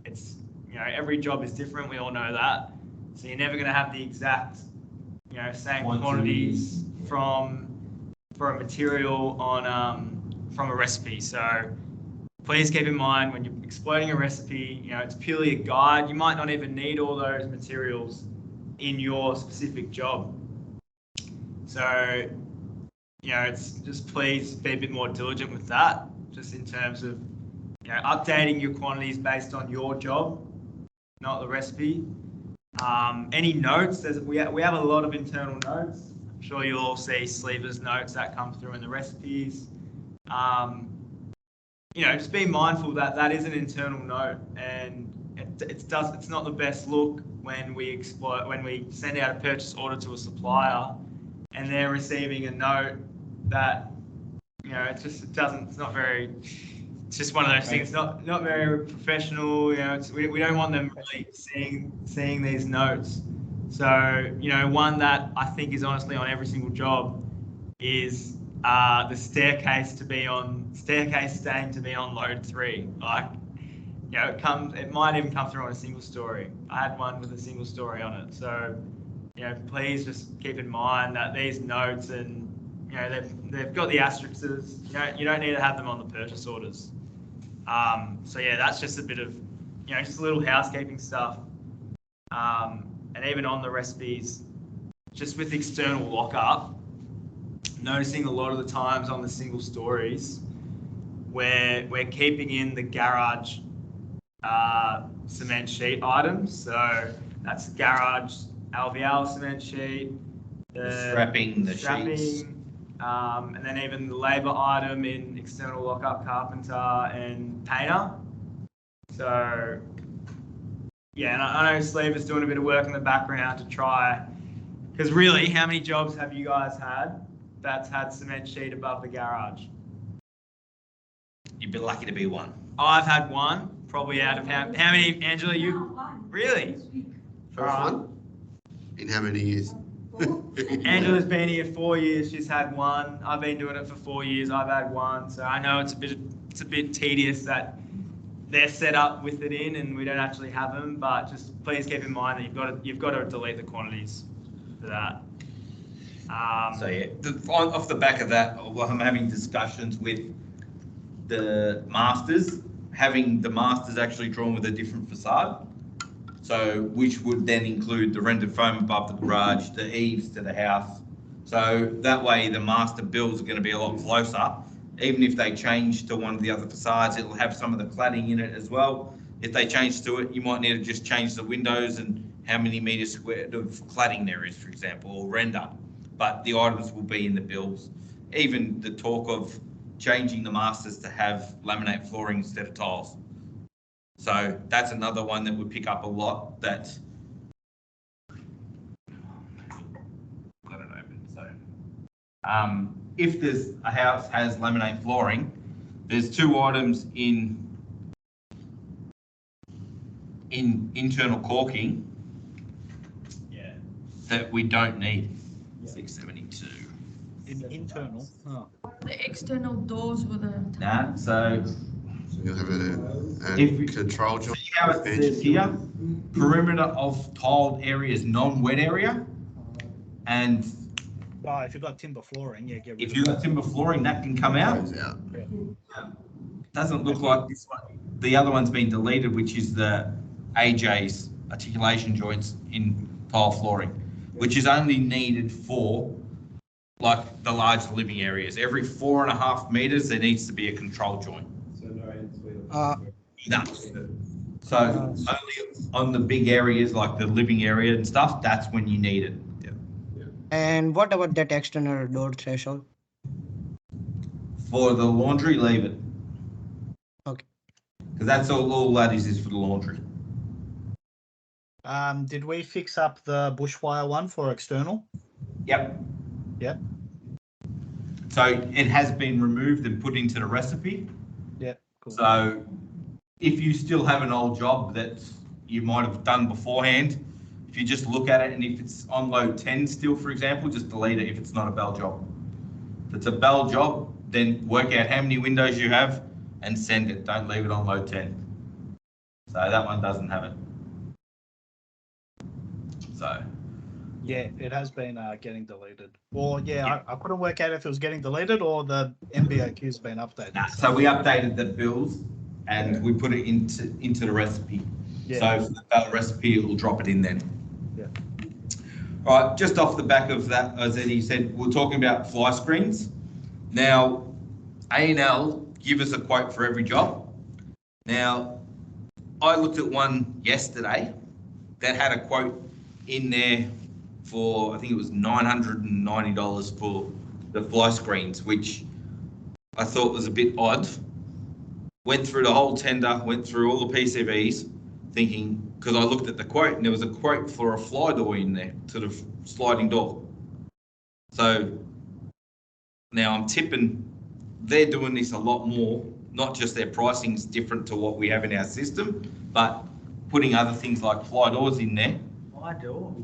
It's, every job is different. We all know that. So you're never going to have the exact, same quantities for a material from a recipe. So please keep in mind when you're exploding a recipe, it's purely a guide. You might not even need all those materials in your specific job. So, it's just please be a bit more diligent with that, just in terms of, updating your quantities based on your job, not the recipe. Any notes, we have a lot of internal notes. I'm sure you'll all see Sleever's notes that come through in the recipes. Just be mindful that that is an internal note, and it's not the best look when we send out a purchase order to a supplier and they're receiving a note that it's just one of those things, not very professional. We don't want them really seeing these notes. So one that I think is honestly on every single job is the staircase staying to be on load 3. It might even come through on a single story. I had one with a single story on it. So, please just keep in mind that these notes and, they've got the asterisks. You don't need to have them on the purchase orders. So yeah, that's just a bit of, just a little housekeeping stuff. And even on the recipes, just with external lockup, noticing a lot of the times on the single stories where we're keeping in the garage cement sheet items. So that's the garage LVL cement sheet, the strapping, sheets. And then even the labour item in external lockup carpenter and painter. So yeah, and I know Sleever's doing a bit of work in the background to try, because really, how many jobs have you guys had that's had cement sheet above the garage? You've been lucky to be one. I've had one, probably out of how many, Angela, you? Really? First one? In how many years? Angela's been here 4 years. She's had one. I've been doing it for 4 years. I've had one. So I know it's a bit tedious that they're set up with it in and we don't actually have them. But just please keep in mind that you've got to delete the quantities for that. So yeah, off the back of that, I'm having discussions with the masters, having the masters actually drawn with a different facade. So, which would then include the rendered foam above the garage, the eaves to the house. So that way the master builds are going to be a lot closer. Even if they change to one of the other facades, it'll have some of the cladding in it as well. If they change to it, you might need to just change the windows and how many meters squared of cladding there is, for example, or render. But the items will be in the bills. Even the talk of changing the masters to have laminate flooring instead of tiles. So that's another one that would pick up a lot that got it open. So if there's a house has laminate flooring, there's 2 items in internal caulking Yeah. that we don't need. 672. Internal. Oh. The external doors were the. Nah, so So you'll have a If- control joint. see how it says here, perimeter of tiled areas, non-wet area. And Oh, if you've got timber flooring, yeah, get rid if of you've that. got timber flooring, that can come out. Goes out. Doesn't look like this one. The other one's been deleted, which is the AJ's articulation joints in tile flooring, which is only needed for like the large living areas. Every 4.5 meters, there needs to be a control joint. Uh, No. So only on the big areas like the living area and stuff, that's when you need it. and what about that external door threshold? For the laundry, leave it. Okay. Because that's all that is for the laundry. Did we fix up the bushfire one for external? Yep. Yep. So it has been removed and put into the recipe. Yep. Cool. So if you still have an old job that you might have done beforehand, if you just look at it and if it's on load 10 still, for example, just delete it if it's not a bell job. If it's a bell job, then work out how many windows you have and send it. Don't leave it on load 10. So that one doesn't have it. So. Yeah, it has been getting deleted. Or yeah, I couldn't work out if it was getting deleted or the MBOQ's been updated. Nah, so we updated the bills and we put it into the recipe. Yeah. So for the bell recipe, it will drop it in then. Yeah. All right, just off the back of that, as Eddie said, we're talking about fly screens. Now, A&L give us a quote for every job. Now, I looked at one yesterday that had a quote in there for, I think it was $990 for the fly screens, which I thought was a bit odd. Went through the whole tender, went through all the PCVs, thinking, because I looked at the quote and there was a quote for a fly door in there, sort of sliding door. So now I'm tipping they're doing this a lot more, not just their pricing's different to what we have in our system, but putting other things like fly doors in there. Why door?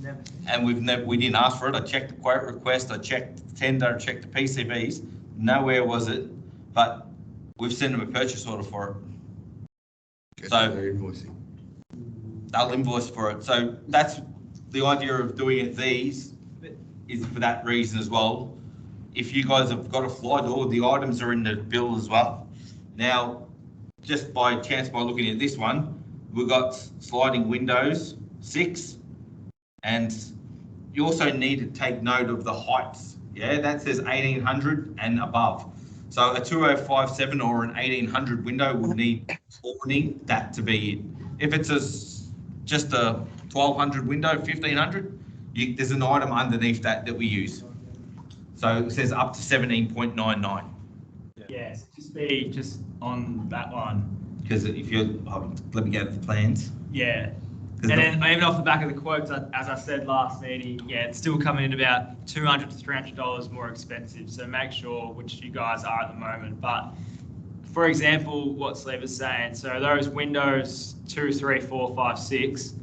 Never. And we didn't ask for it. I checked the quote request, I checked the tender, I checked the PCVs, nowhere was it, but we've sent them a purchase order for it. Guess So- they're invoicing. They'll invoice for it. So that's the idea of doing it these is for that reason as well. If you guys have got a fly door, the items are in the bill as well. Now, just by chance by looking at this one, we've got sliding windows, 6, and you also need to take note of the heights. Yeah, that says 1800 and above. So a 2057 or an 1800 window would need awning that to be in. If it's just a 1200 window, 1500, there's an item underneath that we use. So it says up to 17.99. Yes, just on that one. Because if you're, let me go to the plans. Yeah. And then even off the back of the quotes, as I said last meeting, yeah, it's still coming in about $200 to $300 more expensive. So make sure, which you guys are at the moment. But for example, what Sleeve is saying, so those windows 2, 3, 4, 5, 6,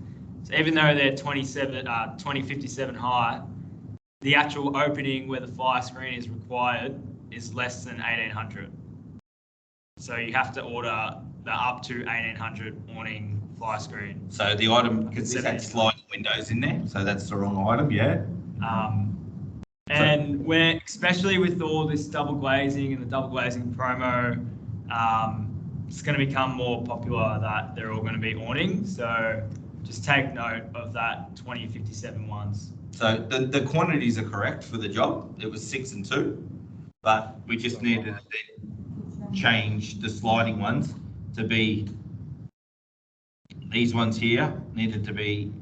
so even though they're 2057 high, the actual opening where the fire screen is required is less than 1800. So you have to order the up to 1800 awning fire screen. So the item, because this had sliding windows in there, so that's the wrong item, yeah. And we're, especially with all this double glazing and the double glazing promo, it's going to become more popular that they're all going to be awning. So just take note of that 2057 ones. So the quantities are correct for the job. It was 6 and 2, but we just needed to then change the sliding ones to be, these ones here needed to be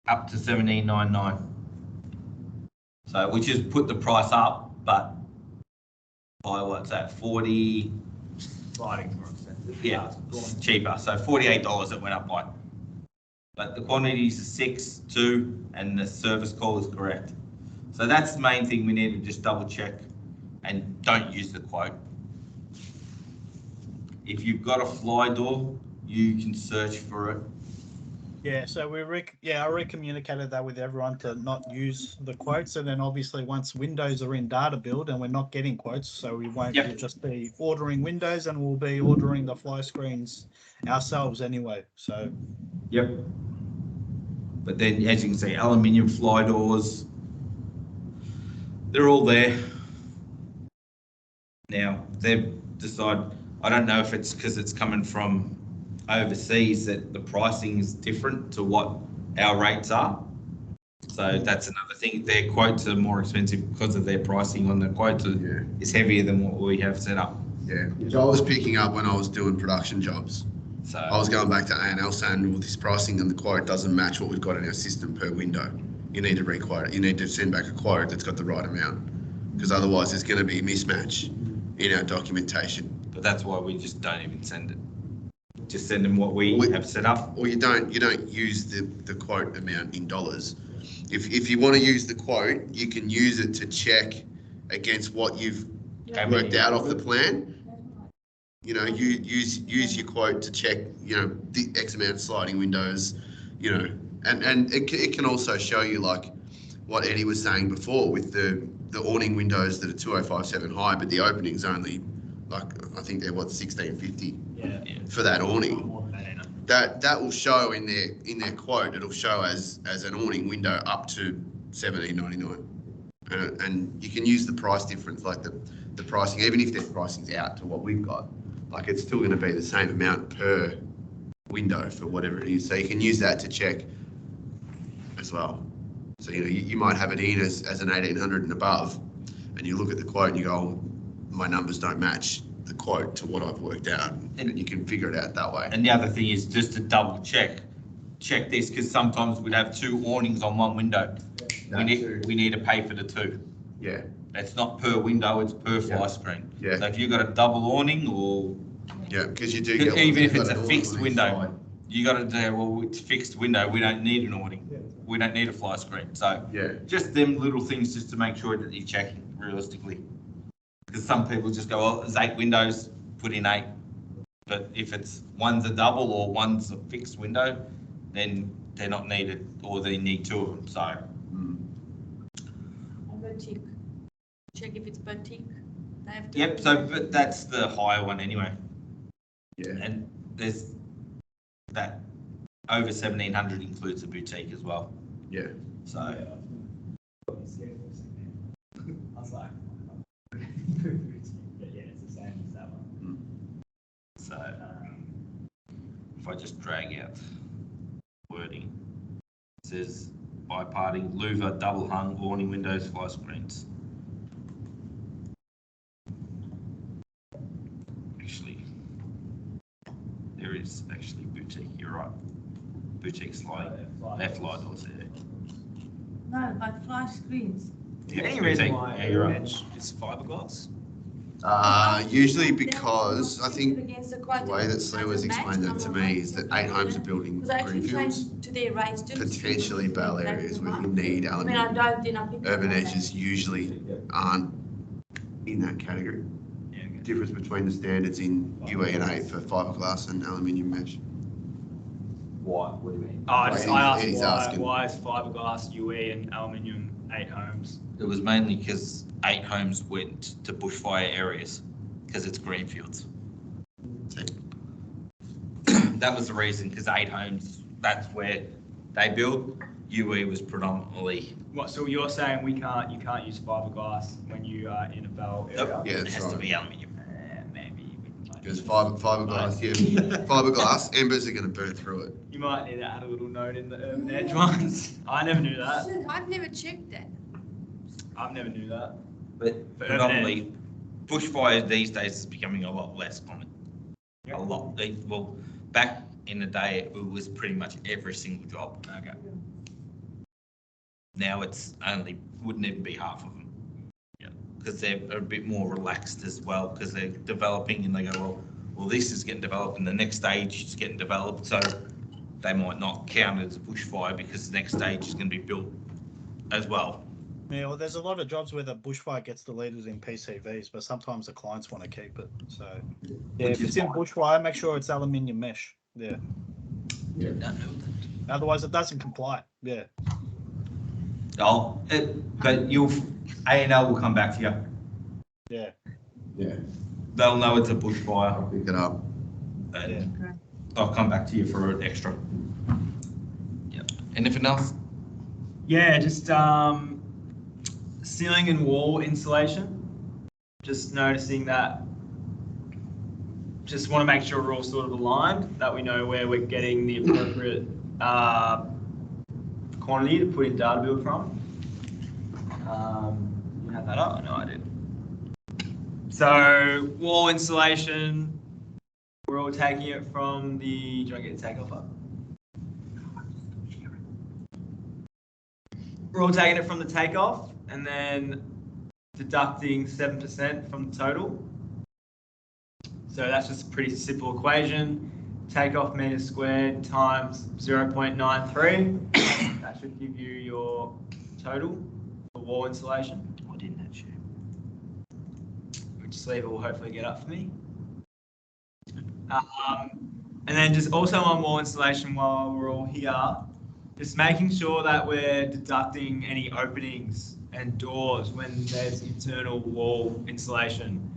up to 17.99. So which has put the price up, but by what's that, 40? Sliding's more expensive. Yeah, it's cheaper. So $48 it went up by. But the quantities are 6, 2, and the service call is correct. So that's the main thing we need to just double check, and don't use the quote. If you've got a fly door, you can search for it. Yeah, so I recommunicated that with everyone to not use the quotes, and then obviously once windows are in data build and we're not getting quotes, so we won't. Yep. We'll just be ordering windows, and we'll be ordering the fly screens ourselves anyway. So Yep. But then, as you can see, aluminium fly doors, they're all there. Now, they've decided, I don't know if it's because it's coming from overseas that the pricing is different to what our rates are. So that's another thing. Their quotes are more expensive because of their pricing on the quotes is heavier than what we have set up. Yeah, which I was picking up when I was doing production jobs. So I was going back to A&L saying, well, this pricing and the quote doesn't match what we've got in our system per window. You need to re-quote it. You need to send back a quote that's got the right amount, because otherwise there's going to be a mismatch in our documentation. But that's why we just don't even send it. Just send them what we have set up. Or you don't use the quote amount in dollars. If you want to use the quote, you can use it to check against what you've worked out off the plan. You know, you use your quote to check, you know, the X amount of sliding windows, you know, and it can also show you, like what Eddie was saying before, with the awning windows that are 2057 high, but the opening's only, like, I think they're 1650 for that awning. That will show in their quote. It'll show as an awning window up to 1799, and you can use the price difference, like the pricing, even if their pricing's out to what we've got, like it's still going to be the same amount per window for whatever it is. So you can use that to check as well. So you know you might have it in as an 1800 and above, and you look at the quote and you go, oh, my numbers don't match the quote to what I've worked out, and you can figure it out that way. And the other thing is just to double check this, because sometimes we'd have two awnings on one window. We need to pay for the two. Yeah. It's not per window, it's per fly screen. Yeah. So if you've got a double awning, or because you do get even if it's a fixed window, you got to say, well, it's fixed window, we don't need an awning. We don't need a fly screen. So just them little things just to make sure that you're checking realistically. Because some people just go, well, there's 8 windows, put in 8. But if it's one's a double or one's a fixed window, then they're not needed, or they need 2 of them. So. Boutique. Check if it's boutique. They have to. Yep. So, but that's the higher one anyway. Yeah. And there's that over 1700 includes a boutique as well. Yeah. So. I was like, yeah, it's the same as that one. So, if I just drag out wording, it says bi-parting, louver, double hung, awning windows, fly screens. Actually, there is actually boutique, you're right. Boutique sliding, left fly doors there. No, but fly screens. Yeah, Any it's reason boutique. why Yeah, you're right. it's fiberglass? Usually because I think Against the way that Slee was explaining that to me is that 8 homes are built in greenfields, to their rates, potentially bale areas where you need I mean, I aluminium. don't think I think. Urban edges usually aren't in that category. Yeah, okay. Difference between the standards in UE and 8 for fiberglass and aluminium mesh. Why? What do you mean? I He's asked asking. why is fiberglass, UE, and aluminium 8 homes? It was mainly because 8 homes went to bushfire areas because it's greenfields. That was the reason, because 8 homes, that's where they built. UE was predominantly. What? So you're saying you can't use fiberglass when you are in a bell area? Nope. Yeah, It that's has to right. be aluminium. Maybe. Because fiberglass, fiberglass, embers are going to burn through it. You might need to add a little note in the urban edge ones. I never knew that. I've never checked that. I've never knew that. But For predominantly, bushfire these days is becoming a lot less common. Yep. A lot. Well, back in the day, it was pretty much every single job. Okay. Now it's only, wouldn't even be half of them. Yeah. Because they're a bit more relaxed as well, because they're developing and they go, well, this is getting developed and the next stage is getting developed. So they might not count it as a bushfire because the next stage is going to be built as well. Yeah, well, there's a lot of jobs where the bushfire gets deleted in PCVs, but sometimes the clients want to keep it. So, yeah, Which if is it's in fine. bushfire, make sure it's aluminium mesh. Yeah. Otherwise, it doesn't comply. Yeah. But A&L will come back to you. Yeah. Yeah. They'll know it's a bushfire. I'll pick it up. And I'll come back to you for an extra. Yep. Anything else? Yeah, just ceiling and wall insulation. Just noticing that. Just want to make sure we're all sort of aligned, that we know where we're getting the appropriate quantity to put in data build from. You had that up? No, I did. So wall insulation, we're all taking it from the. Do you want to get the takeoff up? We're all taking it from the takeoff and then deducting 7% from the total. So that's just a pretty simple equation. Takeoff meters squared times 0.93. That should give you your total for wall insulation. I didn't actually. Which sleeve will hopefully get up for me. And then just also on wall insulation while we're all here, just making sure that we're deducting any openings and doors when there's internal wall insulation.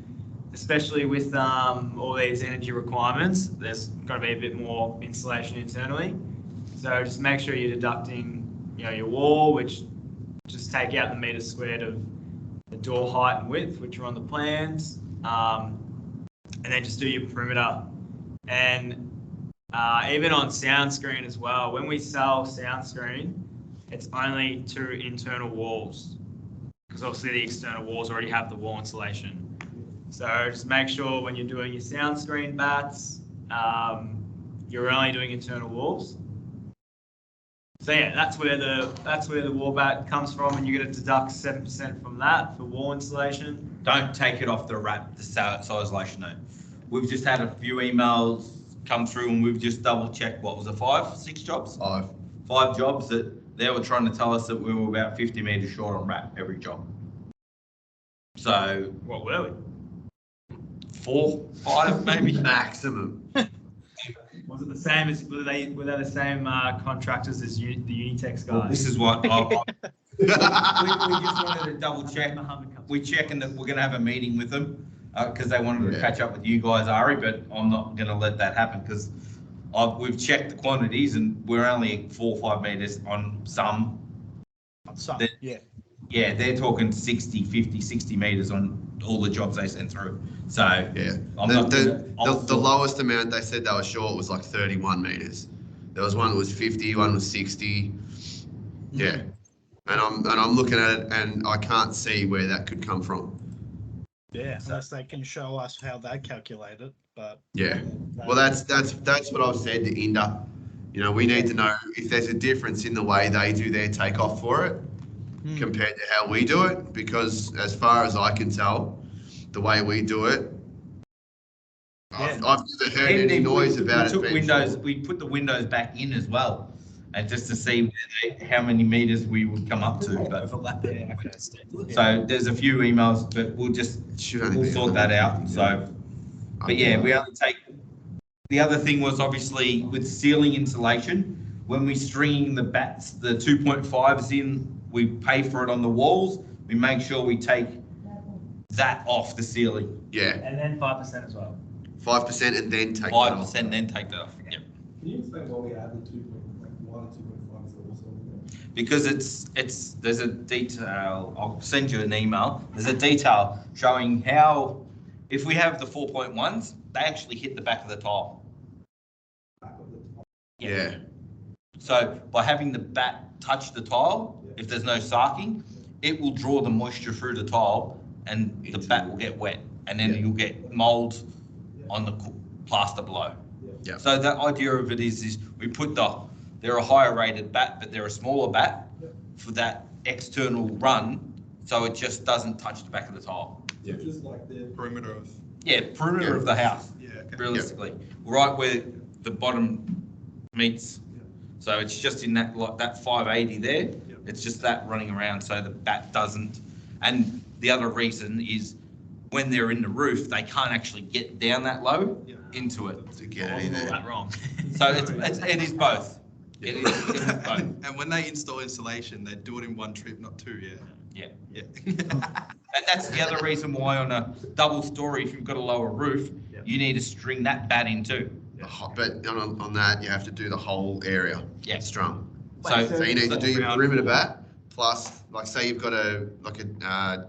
Especially with all these energy requirements, there's got to be a bit more insulation internally. So just make sure you're deducting, your wall, which just take out the meters squared of the door height and width, which are on the plans, and then just do your perimeter. And even on sound screen as well, when we sell sound screen, it's only to internal walls, because obviously the external walls already have the wall insulation. So just make sure when you're doing your sound screen bats, you're only doing internal walls. So yeah, that's where the wall bat comes from, and you're going to deduct 7% from that for wall insulation. Don't take it off the isolation note. We've just had a few emails come through, and we've just double checked. What was it, 6 jobs? 5 jobs that they were trying to tell us that we were about 50 meters short on wrap every job. So what were we? 4, 5 maybe Maximum. Was it the same as were they the same contractors as the Unitex guys? Well, this is what we just wanted to double check. We checking that we're going to have a meeting with them because they wanted to catch up with you guys, Ari, but I'm not going to let that happen because we've checked the quantities and we're only 4 or 5 meters on some. On some, yeah. Yeah, they're talking 60, 50, 60 meters on all the jobs they sent through. So Yeah. I'm The lowest amount they said they were short was like 31 meters. There was one that was 50, one was 60. Yeah. And I'm looking at it and I can't see where that could come from. Yeah, unless they can show us how they calculate it. But yeah. Well, that's what I've said to Inda. We need to know if there's a difference in the way they do their takeoff for it compared to how we do it, because as far as I can tell, the way we do it, I've never heard any noise about it. We put the windows back in as well, and just to see how many meters we would come up to. But so there's a few emails, but we'll sort that out. So, but yeah, we only take. The other thing was obviously with ceiling insulation, when we string the bats, the 2.5s in, we pay for it on the walls. We make sure we take that off the ceiling. Yeah. And then 5% as well. 5% and then take 5% and then take that off. Yep. Can you explain why we add the 2.1 and 2.5 is also in there? Because there's a detail. I'll send you an email. There's a detail showing how, if we have the 4.1s, they actually hit the back of the tile. Yeah. So by having the bat touch the tile, if there's no sarking, it will draw the moisture through the tile and the bat will get wet, and then you'll get mold on the plaster below. Yeah. So the idea of it is we put they're a higher rated bat, but they're a smaller bat for that external run, so it just doesn't touch the back of the tile. Yeah. Just like the perimeter of. Yeah, perimeter of the house. Yeah. Okay. Realistically, right where the bottom meets. So it's just in that 580 there. It's just that running around so the bat doesn't. And the other reason is when they're in the roof, they can't actually get down that low into it. To get it in there. That wrong. So it is both. It is both. And when they install insulation, they do it in one trip, not two, Yeah. Yeah. And that's the other reason why on a double story, if you've got a lower roof, you need to string that bat in too. But on that, you have to do the whole area strung. So So you need to do your perimeter bat, plus, like say you've got a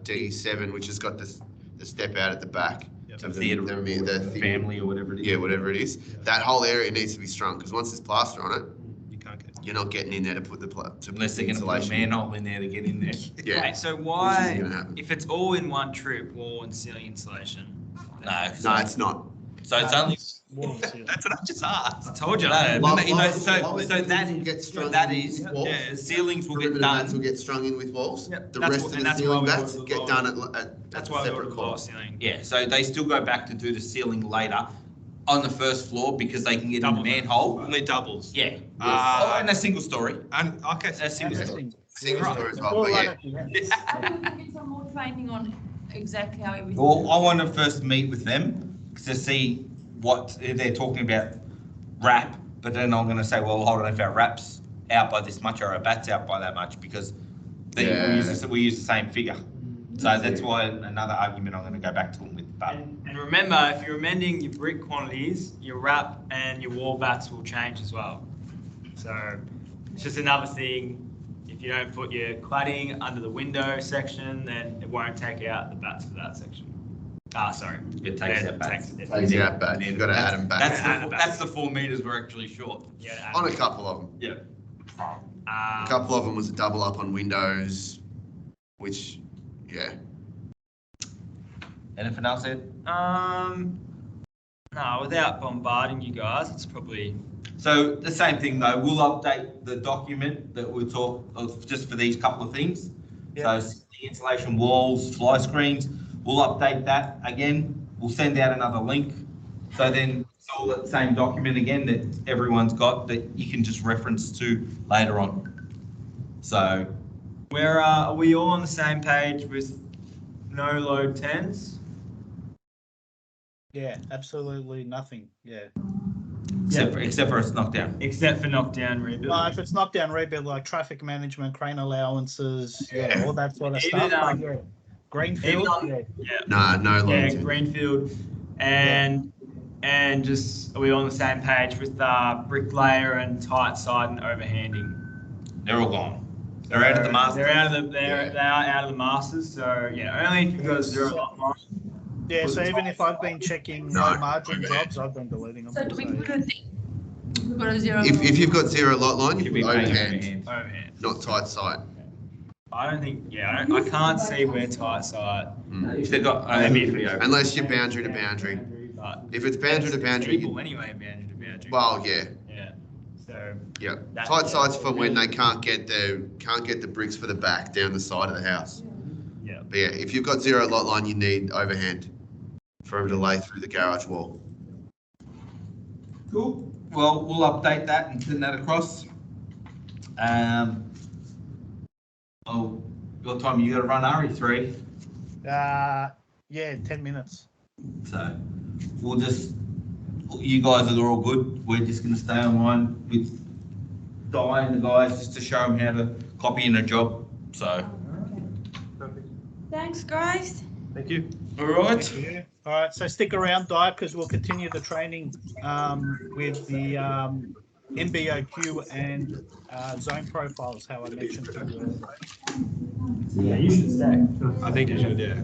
D7, which has got the step out at the back. the theatre, the family or whatever it is. Yeah, whatever it is. That whole area needs to be strung, because once there's plaster on it, You can't get. you're not getting in there to put the Unless they're going to put a insulation. manhole in there to get in there. Yeah. Okay, so Which why, isn't gonna happen. if it's all in one trip, wall and ceiling insulation? No, No, it's not. so it's only. That's what I just asked. I told you. No, Love- you know, love- so love it that when you get strung that in is with walls. ceilings will get Perimeter bats will done. get strung in with walls. Yep, The that's rest what- of and the that's why ceiling we bats ordered get the done at That's a why we separate ordered the call. lower ceiling. Yeah, so they still go back to do the ceiling later on the first floor because they can get in the manhole. Only doubles. Yeah. Ah. Oh, and a single story. And okay, A single story. Single Right. story as well, but yeah. Get some more training on exactly how everything. Well, I want to first meet with them to see what they're talking about wrap, but then I'm going to say, well, hold on, if our wrap's out by this much or our bat's out by that much, because we use the same figure. So that's why another argument I'm going to go back to them with. But And remember, if you're amending your brick quantities, your wrap and your wall bats will change as well. So it's just another thing. If you don't put your cladding under the window section, then it won't take out the bats for that section. Sorry. it takes Yeah, out bats. takes- Takes out bats. You've got to add them back. That's the 4 meters we're actually short. Yeah, On a couple of them. Yeah. A couple of them was a double up on windows, which, yeah. Anything else, Ed? No, without bombarding you guys, it's probably. So the same thing though, we'll update the document that we'll talk of just for these couple of things. So the insulation walls, fly screens, we'll update that again. We'll send out another link. So then it's all that same document again that everyone's got that you can just reference to later on. So Are we all on the same page with no load 10s? Yeah, absolutely nothing. Yeah. except for it's knocked down. Except for knockdown rebuild. Well, if it's knockdown rebuild, like traffic management, crane allowances, all that sort of Even, stuff. Like, Greenfield, Yeah. No Yeah, loads. Greenfield, and just are we on the same page with bricklayer and tight side and overhanding? They're all gone. They're out of the master. They are out of the masters. So yeah, only if you've got a 0 lot line. Yeah, so even if I've been checking low margin jobs, I've been deleting them. So do we put a thing? We've got a 0. If you've got 0 lot line, you Should be put paying overhand, Overhand. not tight sight. I don't think. Yeah, I can't see where tight side. If they've got immediately over. Unless you're boundary to boundary. But If it's boundary to boundary, people anyway, boundary to boundary. well, yeah, Yeah. So. yeah. That- Tight sight's yeah, for when really- they can't get the bricks for the back down the side of the house. Yeah. But yeah, if you've got 0 lot line, you need overhand for them to lay through the garage wall. Cool. Well, we'll update that and send that across. What time you got to run RE3? Yeah, 10 minutes. So we'll you guys are all good. We're just going to stay online with Di and the guys just to show them how to copy in a job. So. Thanks, guys. Thank you. All right. Thank you. All right, so stick around, Di, because we'll continue the training with the MBOQ and zone profiles, how I mentioned to you. Yeah, you should stay. I think you should, yeah.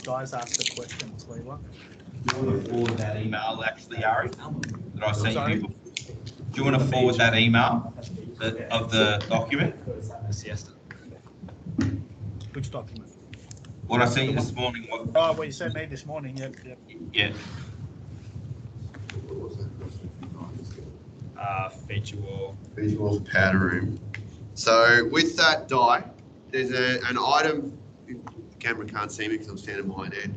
Di's asked a question, Cleaver. Do you want to forward that email, actually, Ari, that I sent Sorry? you before? Do you want to forward that email of the document? Siesta. Which document? What I sent you this morning? Oh, well, you sent me this morning, yep. Yeah. Feature wall. Visual powder room. So with that die, there's an item. The camera can't see me because I'm standing behind Ed.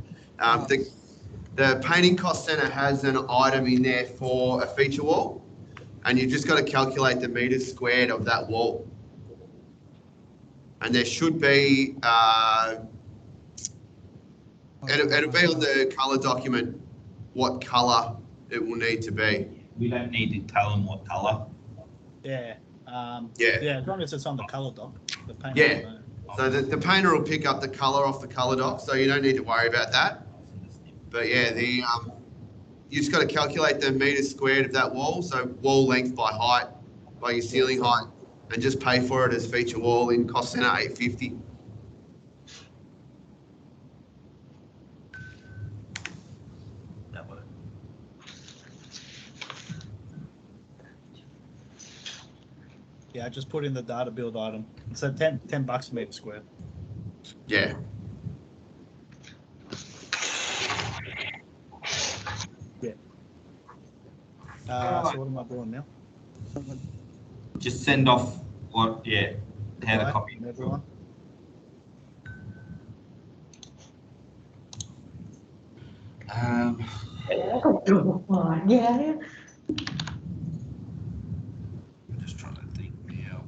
the painting cost center has an item in there for a feature wall, and you've just got to calculate the meters squared of that wall. And there should be, it'll be on the colour document what colour it will need to be. We don't need to tell them what colour. Yeah. Yeah. Yeah, as long as it's on the colour doc. The paint Yeah. will know. So the painter will pick up the colour off the colour doc, so you don't need to worry about that. But yeah, you just got to calculate the meters squared of that wall, so wall length by height, by your ceiling height, and just pay for it as feature wall in cost center 850. That work. Yeah, I just put in the data build item. So $10 a meter square. Yeah. So what am I doing now? Just send off what, yeah, how to Right, copy. everyone. Um, Yeah. I'm just trying to think now.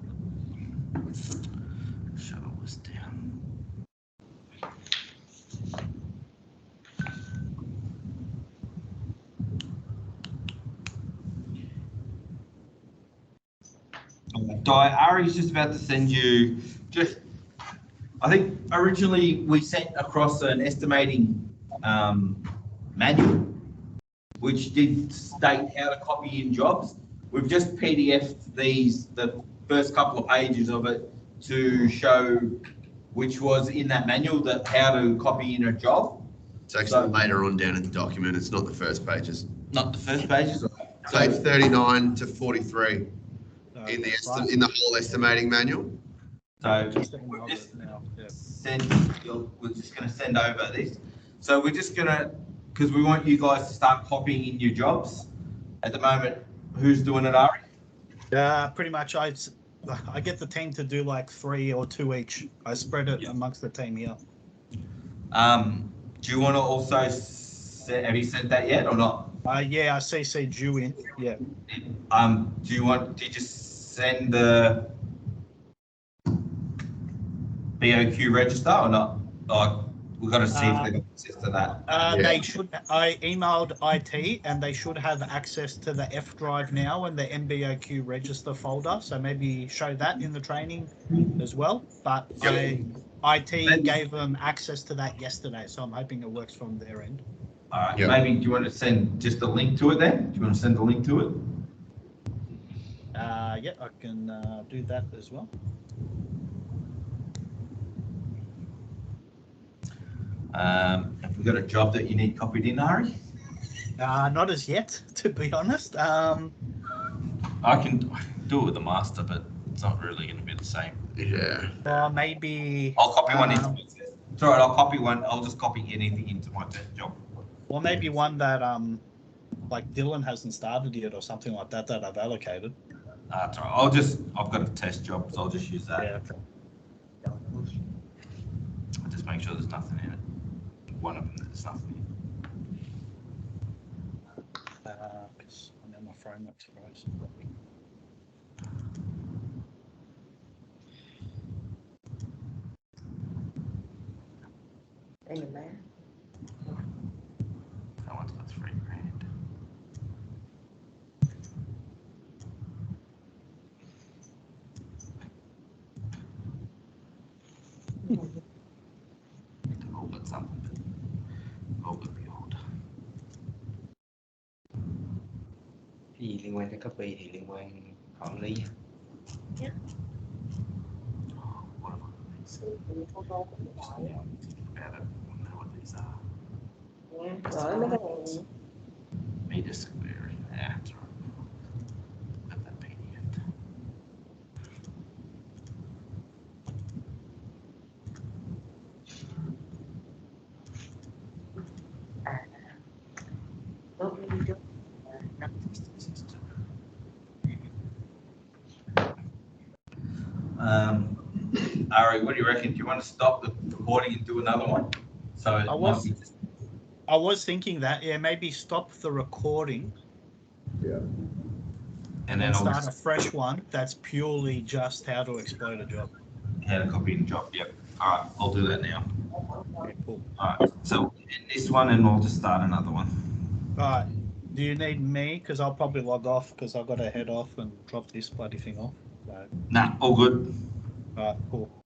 Shuttle this down. Ari's just about to send you I think originally we sent across an estimating manual, which did state how to copy in jobs. We've just PDF'd the first couple of pages of it to show which was in that manual, that how to copy in a job. It's actually later on down in the document. It's not the first pages. Not the first pages? Page 39 to 43 in the Right. in the whole estimating manual. So Just we're just now. Yeah. we're just going to send over this. So we're just going to, because we want you guys to start copying in your jobs. At the moment, who's doing it, Ari? Pretty much I get the team to do like 3 or 2 each. I spread it amongst the team here. Do you want to also, have you sent that yet or not? Yeah, I CC'd you in. Yeah. Do you just send the BOQ register or not? Like, we've got to see if they got access to that. They should. I emailed IT and they should have access to the F drive now and the MBOQ register folder. So maybe show that in the training as well. But IT gave them access to that yesterday, so I'm hoping it works from their end. All right. Maybe do you want to send just a link to it then? Do you want to send a link to it? Yeah, I can do that as well. Have we got a job that you need copied in, Ari? Not as yet, to be honest. I can do it with the master, but it's not really going to be the same. Yeah. Maybe. I'll copy one in. It's all right. I'll copy one. I'll just copy anything into my test job. Or maybe one that like Dylan hasn't started yet or something like that that I've allocated. That's all right. I've got a test job, so I'll just use that. Yeah. I'll just make sure there's nothing in it. One of them there's nothing in. Because I know my framework's frozen. That one's for $3,000. All but something, but all but behold. Cái gì liên quan tới copy thì liên quan quản lý. What am I about it? I don't know what these are. Meter square. Yeah, that's right. Put that PDF. Ari, what do you reckon? Do you want to stop the recording and do another one? So it I might was- be just I was thinking that, yeah, maybe stop the recording And then I'll start just a fresh one that's purely just how to explode a job. had a copy and job. Yep. All right, I'll do that now. Okay, cool. All right, so in this one, and we'll just start another one. All right. Do you need me? Because I'll probably log off because I've got to head off and drop this bloody thing off. So, Nah, all good. all right, cool.